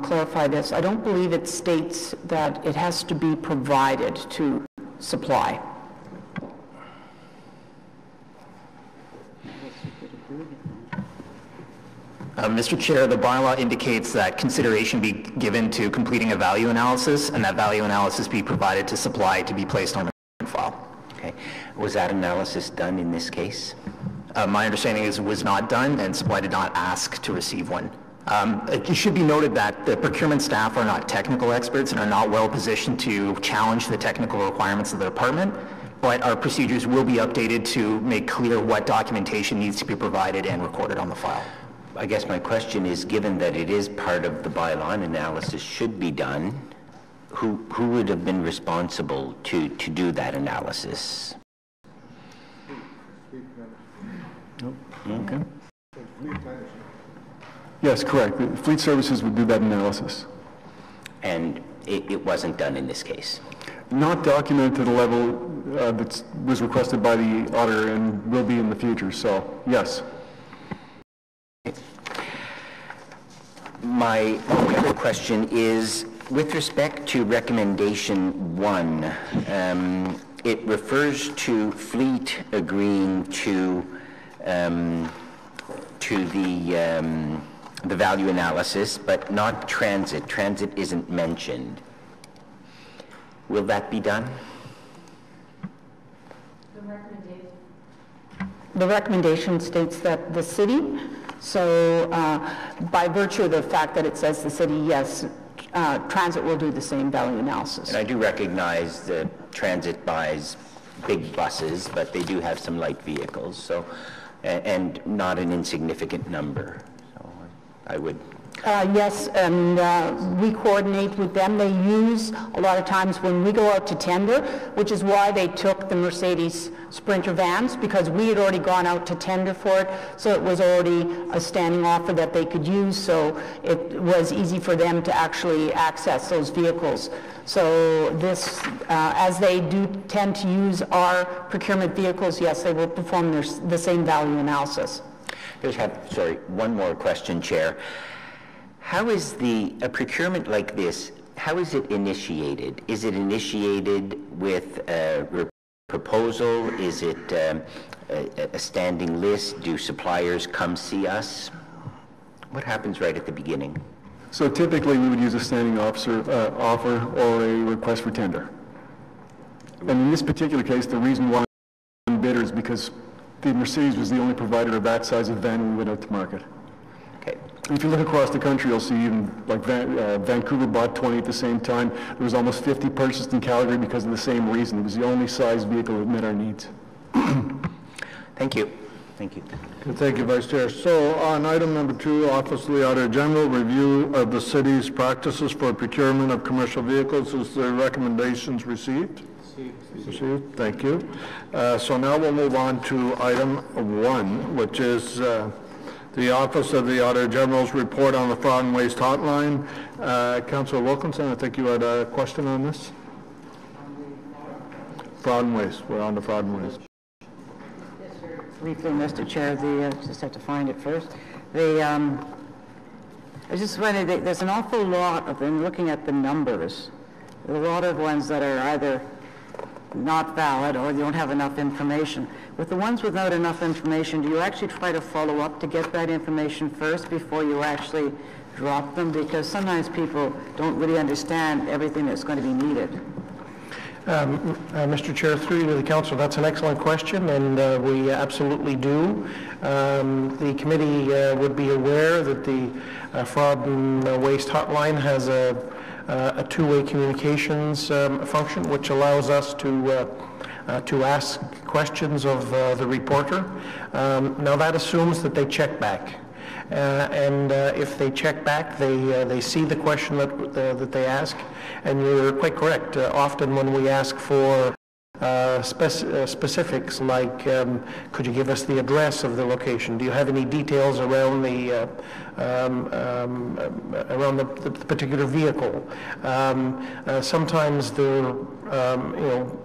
clarify this, I don't believe it states that it has to be provided to supply. Mr. Chair, the bylaw indicates that consideration be given to completing a value analysis, and that value analysis be provided to supply to be placed on the file. Okay. Was that analysis done in this case? My understanding is it was not done, and supply did not ask to receive one. It should be noted that the procurement staff are not technical experts and are not well positioned to challenge the technical requirements of the department, but our procedures will be updated to make clear what documentation needs to be provided and recorded on the file. I guess my question is, given that it is part of the bylaw and analysis should be done, who would have been responsible to do that analysis? Okay. Yes, correct. The Fleet Services would do that analysis. And it wasn't done in this case? Not documented to the level that was requested by the auditor and will be in the future, so yes. My other question is, with respect to recommendation 1, it refers to Fleet agreeing to the value analysis, but not Transit. Transit isn't mentioned. Will that be done? The recommendation states that the city, so by virtue of the fact that it says the city, yes, Transit will do the same value analysis. And I do recognize that Transit buys big buses, but they do have some light vehicles, so, and not an insignificant number. So I would... Yes, and we coordinate with them. They use a lot of times when we go out to tender, which is why they took the Mercedes Sprinter vans, because we had already gone out to tender for it, so it was already a standing offer that they could use, so it was easy for them to actually access those vehicles. So this, as they do tend to use our procurement vehicles, yes, they will perform the same value analysis. I just have, sorry, one more question, Chair. How is a procurement like this, how is it initiated? Is it initiated with a proposal? Is it a standing list? Do suppliers come see us? What happens right at the beginning? So typically we would use a standing offer or a request for tender. And in this particular case, the reason why bidder is because the Mercedes was the only provider of that size of van when we went out to market. Okay. If you look across the country, you'll see even like Vancouver bought 20 at the same time. There was almost 50 purchased in Calgary because of the same reason. It was the only size vehicle that met our needs. Thank you. Thank you. Okay, thank you, Vice Chair. So on item number 2, Office of the Auditor General, review of the city's practices for procurement of commercial vehicles. Is the recommendations received? Received. Thank you. So now we'll move on to item 1, which is the Office of the Auditor General's report on the Fraud and Waste Hotline. Councillor Wilkinson, I think you had a question on this? Fraud and waste. We're on to fraud and waste. Briefly, Mr. Chair, just have to find it first. I just wondering, there's an awful lot of them, looking at the numbers, there are a lot of ones that are either not valid or you don't have enough information. With the ones without enough information, do you actually try to follow up to get that information first before you actually drop them? Because sometimes people don't really understand everything that's going to be needed. Mr. Chair, through you to the council, that's an excellent question, and we absolutely do. The committee would be aware that the Fraud and Waste Hotline has a two-way communications function, which allows us to ask questions of the reporter. Now that assumes that they check back. And if they check back, they see the question that they ask. And you're quite correct. Often when we ask for specifics like, could you give us the address of the location? Do you have any details around the particular vehicle? Sometimes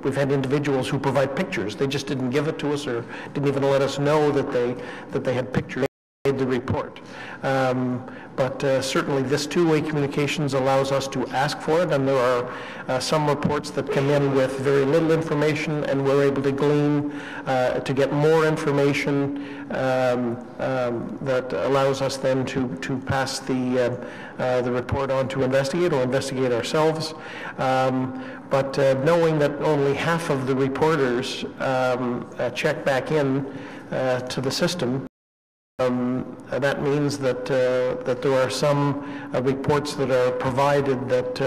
we've had individuals who provide pictures. They just didn't give it to us or didn't even let us know that they had pictures. The report. But certainly this two-way communications allows us to ask for it, and there are some reports that come in with very little information, and we're able to glean to get more information that allows us then to pass the report on to investigate or investigate ourselves. But knowing that only half of the reporters check back in to the system, that means that there are some reports that are provided that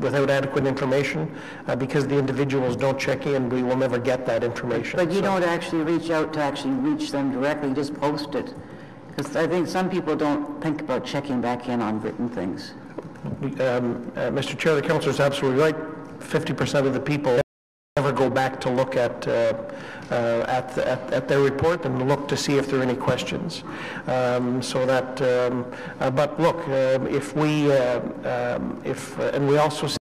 without adequate information, because the individuals don't check in, we will never get that information. But you don't actually reach out to actually reach them directly, you just post it. Because I think some people don't think about checking back in on written things. Mr. Chair, the councillor is absolutely right. 50% of the people never go back to look at their report and look to see if there are any questions. But look, and we also see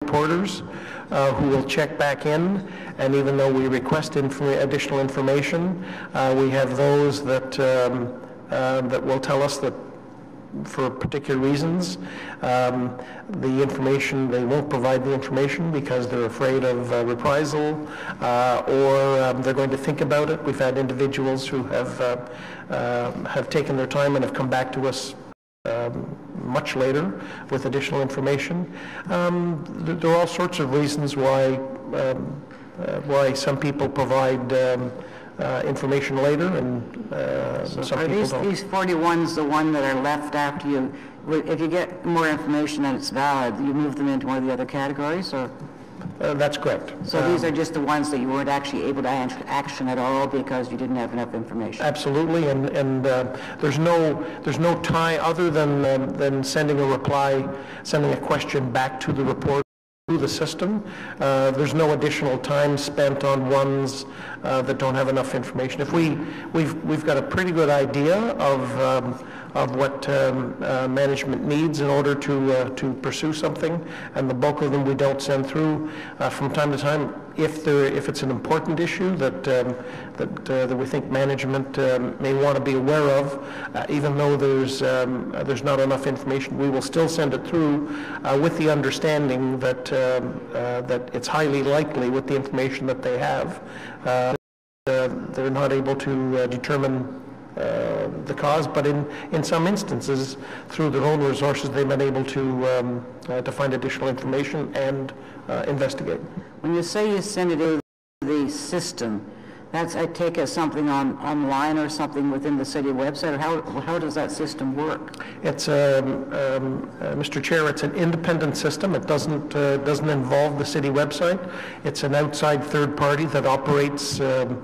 reporters who will check back in, and even though we request additional information, we have those that will tell us that for particular reasons, the information, they won't provide the information because they're afraid of reprisal, or they're going to think about it. We've had individuals who have taken their time and have come back to us much later with additional information. There are all sorts of reasons why some people provide information later, and some people don't. Are these 41s the one that are left after you? If you get more information and it's valid, you move them into one of the other categories, or? That's correct. So these are just the ones that you weren't actually able to action at all because you didn't have enough information. Absolutely, and there's no tie other than sending a reply, sending a question back to the report through the system. There's no additional time spent on ones that don't have enough information. If we've got a pretty good idea of what management needs in order to pursue something, and the bulk of them we don't send through. From time to time, if it's an important issue that we think management may want to be aware of, even though there's not enough information, we will still send it through with the understanding that it's highly likely, with the information that they have, they're not able to determine the cause, but in some instances, through their own resources, they've been able to find additional information and investigate. When you say you send it to the system, that's, I take it, something online or something within the city website, or how does that system work? It's Mr. Chair, it's an independent system. It doesn't involve the city website. It's an outside third party that operates the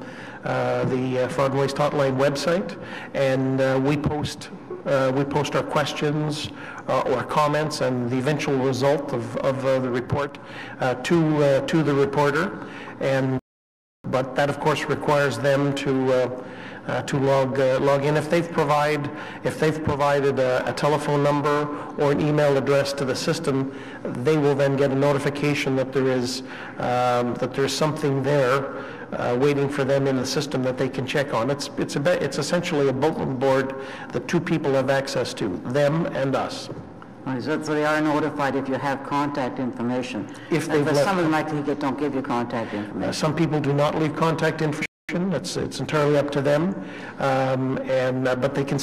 Fraud and Waste Hotline website, and we post our questions or comments and the eventual result of the report to the reporter, but that of course requires them to log in. If they've provided a telephone number or an email address to the system, they will then get a notification that there is something there waiting for them in the system that they can check on. It's essentially a bulletin board that two people have access to, them and us. So they are notified if you have contact information. If they've but left, some of them, I think, don't give you contact information. Some people do not leave contact information. It's entirely up to them, but they can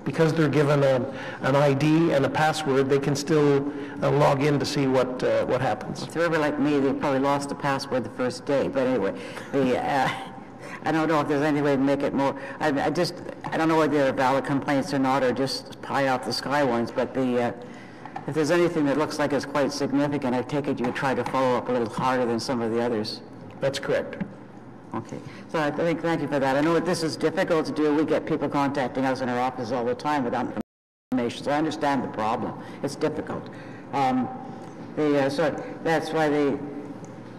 because they're given an ID and a password, they can still log in to see what happens. If they're ever like me, they probably lost the password the first day. But anyway, I don't know if there's any way to make it more. I don't know whether they're valid complaints or not, or just pie out the sky ones. But if there's anything that looks like it's quite significant, I take it you would try to follow up a little harder than some of the others. That's correct. Okay. So I think, thank you for that. I know that this is difficult to do. We get people contacting us in our office all the time without information, so I understand the problem. It's difficult. So that's why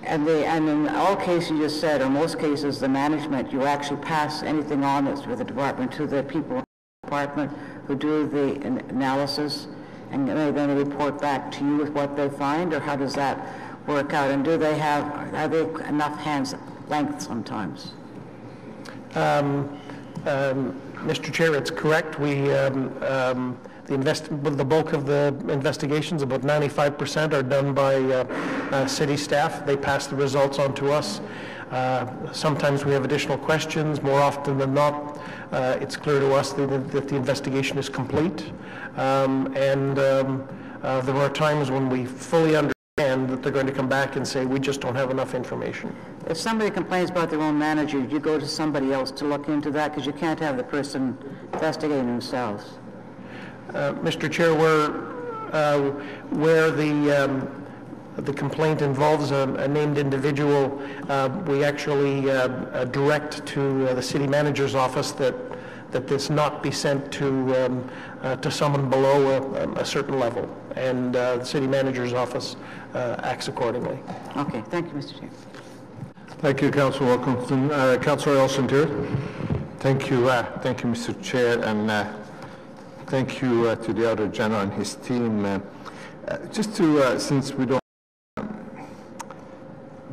and in all cases you just said, or most cases, the management, you actually pass anything on that's with the department to the people in the department who do the analysis, and they then report back to you with what they find, or how does that work out? And are they enough hands length sometimes? Mr. Chair, it's correct. The bulk of the investigations, about 95%, are done by city staff. They pass the results on to us. Sometimes we have additional questions. More often than not, it's clear to us that the investigation is complete. There are times when we fully understand that they're going to come back and say, we just don't have enough information. If somebody complains about their own manager, you go to somebody else to look into that, because you can't have the person investigating themselves. Mr. Chair, where the complaint involves a named individual, we actually direct to the city manager's office that this not be sent to someone below a certain level, and the city manager's office acts accordingly. Okay, thank you, Mr. Chair. Thank you, Councillor Wilkinson. Councillor Elsinter. Thank you, Mr. Chair, and thank you to the Auditor General and his team. Since we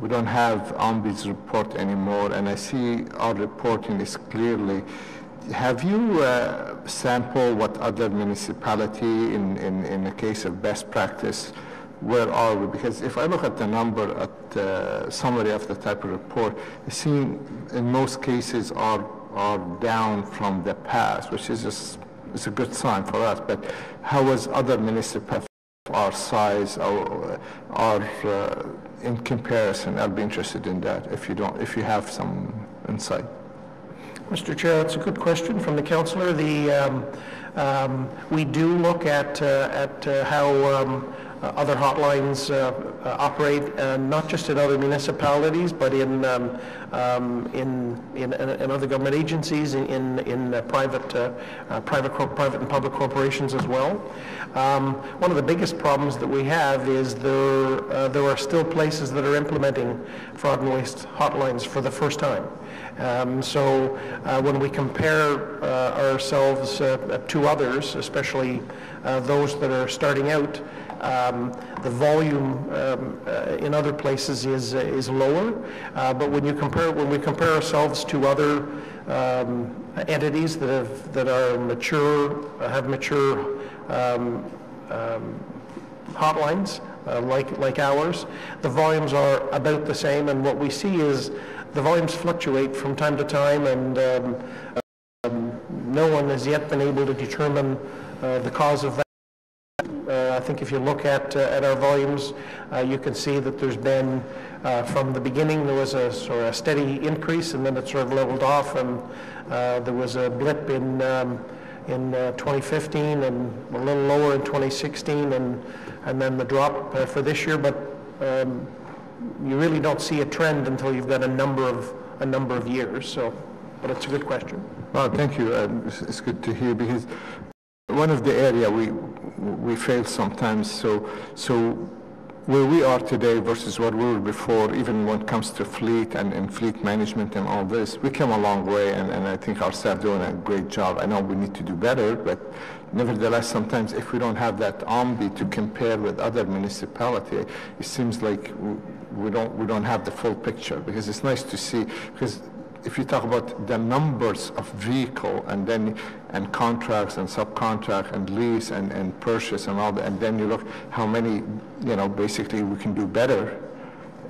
don't have OMBI's report anymore, and I see our reporting is clearly. Have you sampled what other municipality in the case of best practice? Where are we? Because if I look at the number at the summary of the type of report, it seems in most cases are down from the past, which is it's a good sign for us. But how was other municipalities our size or in comparison? I'll be interested in that if you have some insight. Mr. Chair, that's a good question from the councillor. We do look at how other hotlines operate, not just in other municipalities, but in other government agencies, in private and public corporations as well. One of the biggest problems that we have is there are still places that are implementing fraud and waste hotlines for the first time. So when we compare ourselves to others, especially those that are starting out, the volume in other places is lower. But when we compare ourselves to other entities that are mature, have mature hotlines like ours, the volumes are about the same. And what we see is the volumes fluctuate from time to time, and no one has yet been able to determine the cause of that. I think if you look at our volumes, you can see that there's been, from the beginning, there was a sort of a steady increase, and then it sort of leveled off, and there was a blip in 2015, and a little lower in 2016, and then the drop for this year. But you really don't see a trend until you've got a number of years. So, but it's a good question. Well, thank you. It's good to hear, because one of the area we fail sometimes. So where we are today versus what we were before, even when it comes to fleet and fleet management and all this, we came a long way, and I think our staff doing a great job. I know we need to do better, but nevertheless, sometimes if we don't have that OMBI to compare with other municipality, it seems like we don't have the full picture. Because it's nice to see, because if you talk about the numbers of vehicle and contracts and subcontract and lease and purchase and all that, and then you look how many, basically we can do better,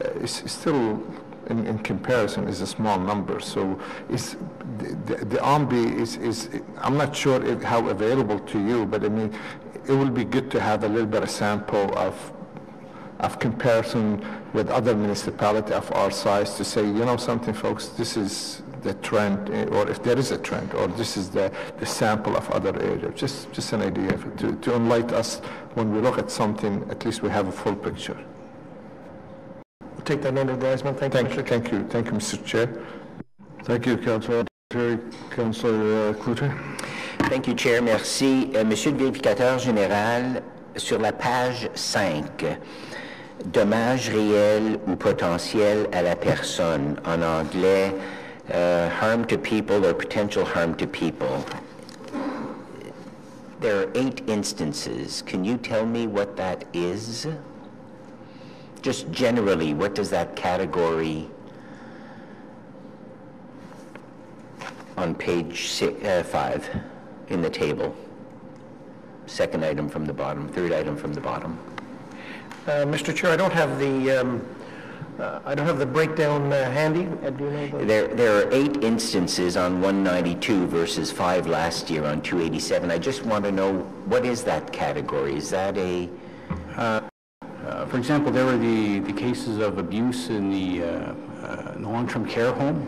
it's still in comparison is a small number. So the OMBI is I'm not sure how available to you, but I mean, it will be good to have a little bit of sample of comparison with other municipalities of our size to say, you know something, folks, this is the trend, or if there is a trend, or this is the sample of other areas. Just an idea to enlighten us when we look at something, at least we have a full picture. We'll take that under advisement. Thank you, Mr. Chair. Thank you, Councillor. Councillor Cloutier. Thank you, Chair. Merci. Monsieur le vérificateur général, sur la page 5, dommages réels ou potentiels à la personne, en anglais, harm to people or potential harm to people. There are 8 instances. Can you tell me what that is? Just generally, what does that category on page 5 in the table? Second item from the bottom, third item from the bottom. Mr. Chair, I don't have the breakdown handy. Do you know There are 8 instances on 192 versus 5 last year on 287. I just want to know, what is that category? Is that a... For example, there were the cases of abuse in the long-term care home.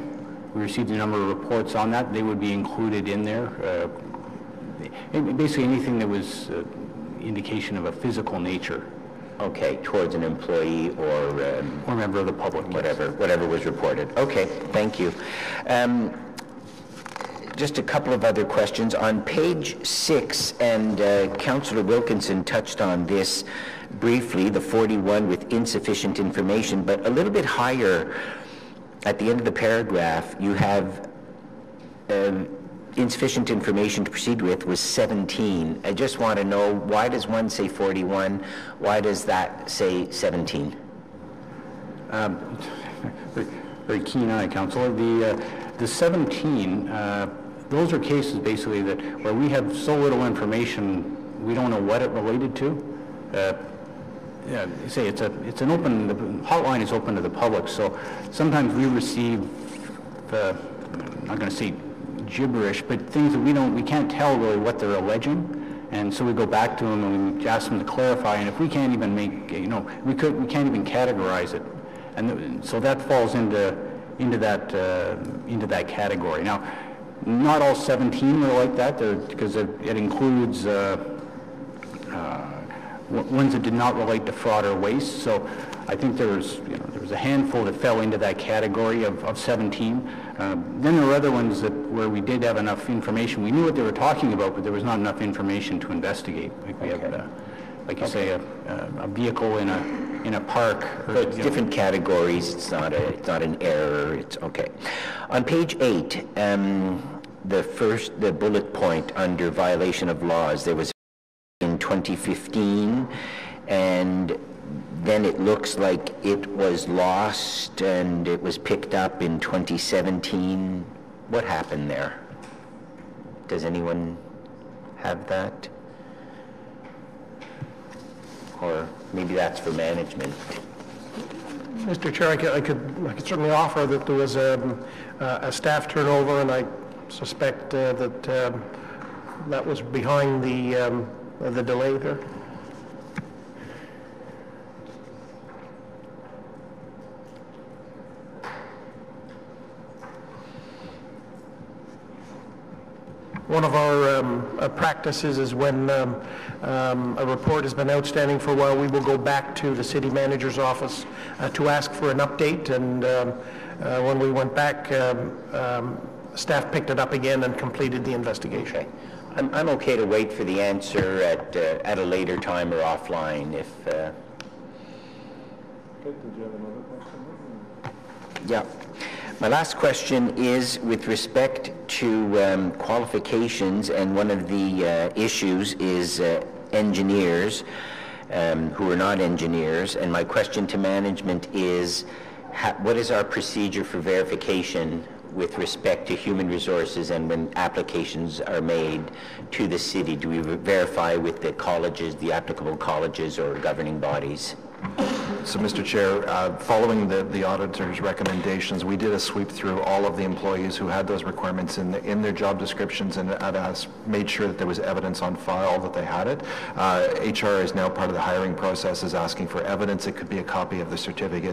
We received a number of reports on that. They would be included in there. Basically anything that was indication of a physical nature. Okay, towards an employee or member of the public. Whatever was reported. Okay, thank you. Just a couple of other questions. On page 6, and Councillor Wilkinson touched on this briefly, the 41 with insufficient information, but a little bit higher at the end of the paragraph, you have insufficient information to proceed with was 17. I just want to know, why does one say 41? Why does that say 17? Very keen eye, Councillor. The 17, those are cases basically that where we have so little information, we don't know what it related to. Say it's an open, the hotline is open to the public, so sometimes we receive, I'm not going to say gibberish, but things that we can't tell really what they're alleging, and so we go back to them and we ask them to clarify, and if we can't even make, we can't even categorize it, and so that falls into that category. Now, not all 17 are like that, because it includes ones that did not relate to fraud or waste. So I think there was a handful that fell into that category of 17. Then there were other ones where we did have enough information. We knew what they were talking about, but there was not enough information to investigate. Like we have, like you say, a vehicle in a park. So it's different categories. It's not an error. It's okay. On page 8, the bullet point under violation of laws, there was in 2015, and then it looks like it was lost and it was picked up in 2017. What happened there? Does anyone have that? Or maybe that's for management. Mr. Chair, I could certainly offer that there was a staff turnover, and I suspect that was behind the delay there. One of our practices is when a report has been outstanding for a while, we will go back to the city manager's office to ask for an update, and when we went back, staff picked it up again and completed the investigation. Okay. I'm okay to wait for the answer at a later time or offline if... Did you have another question? Yeah. My last question is with respect to qualifications, and one of the issues is engineers who are not engineers, and my question to management is what is our procedure for verification with respect to human resources, and when applications are made to the city? Do we verify with the colleges, the applicable colleges or governing bodies? Mr. Chair, following the auditor's recommendations, we did a sweep through all of the employees who had those requirements in their job descriptions and made sure that there was evidence on file that they had it. HR is now part of the hiring process, is asking for evidence. It could be a copy of the certificate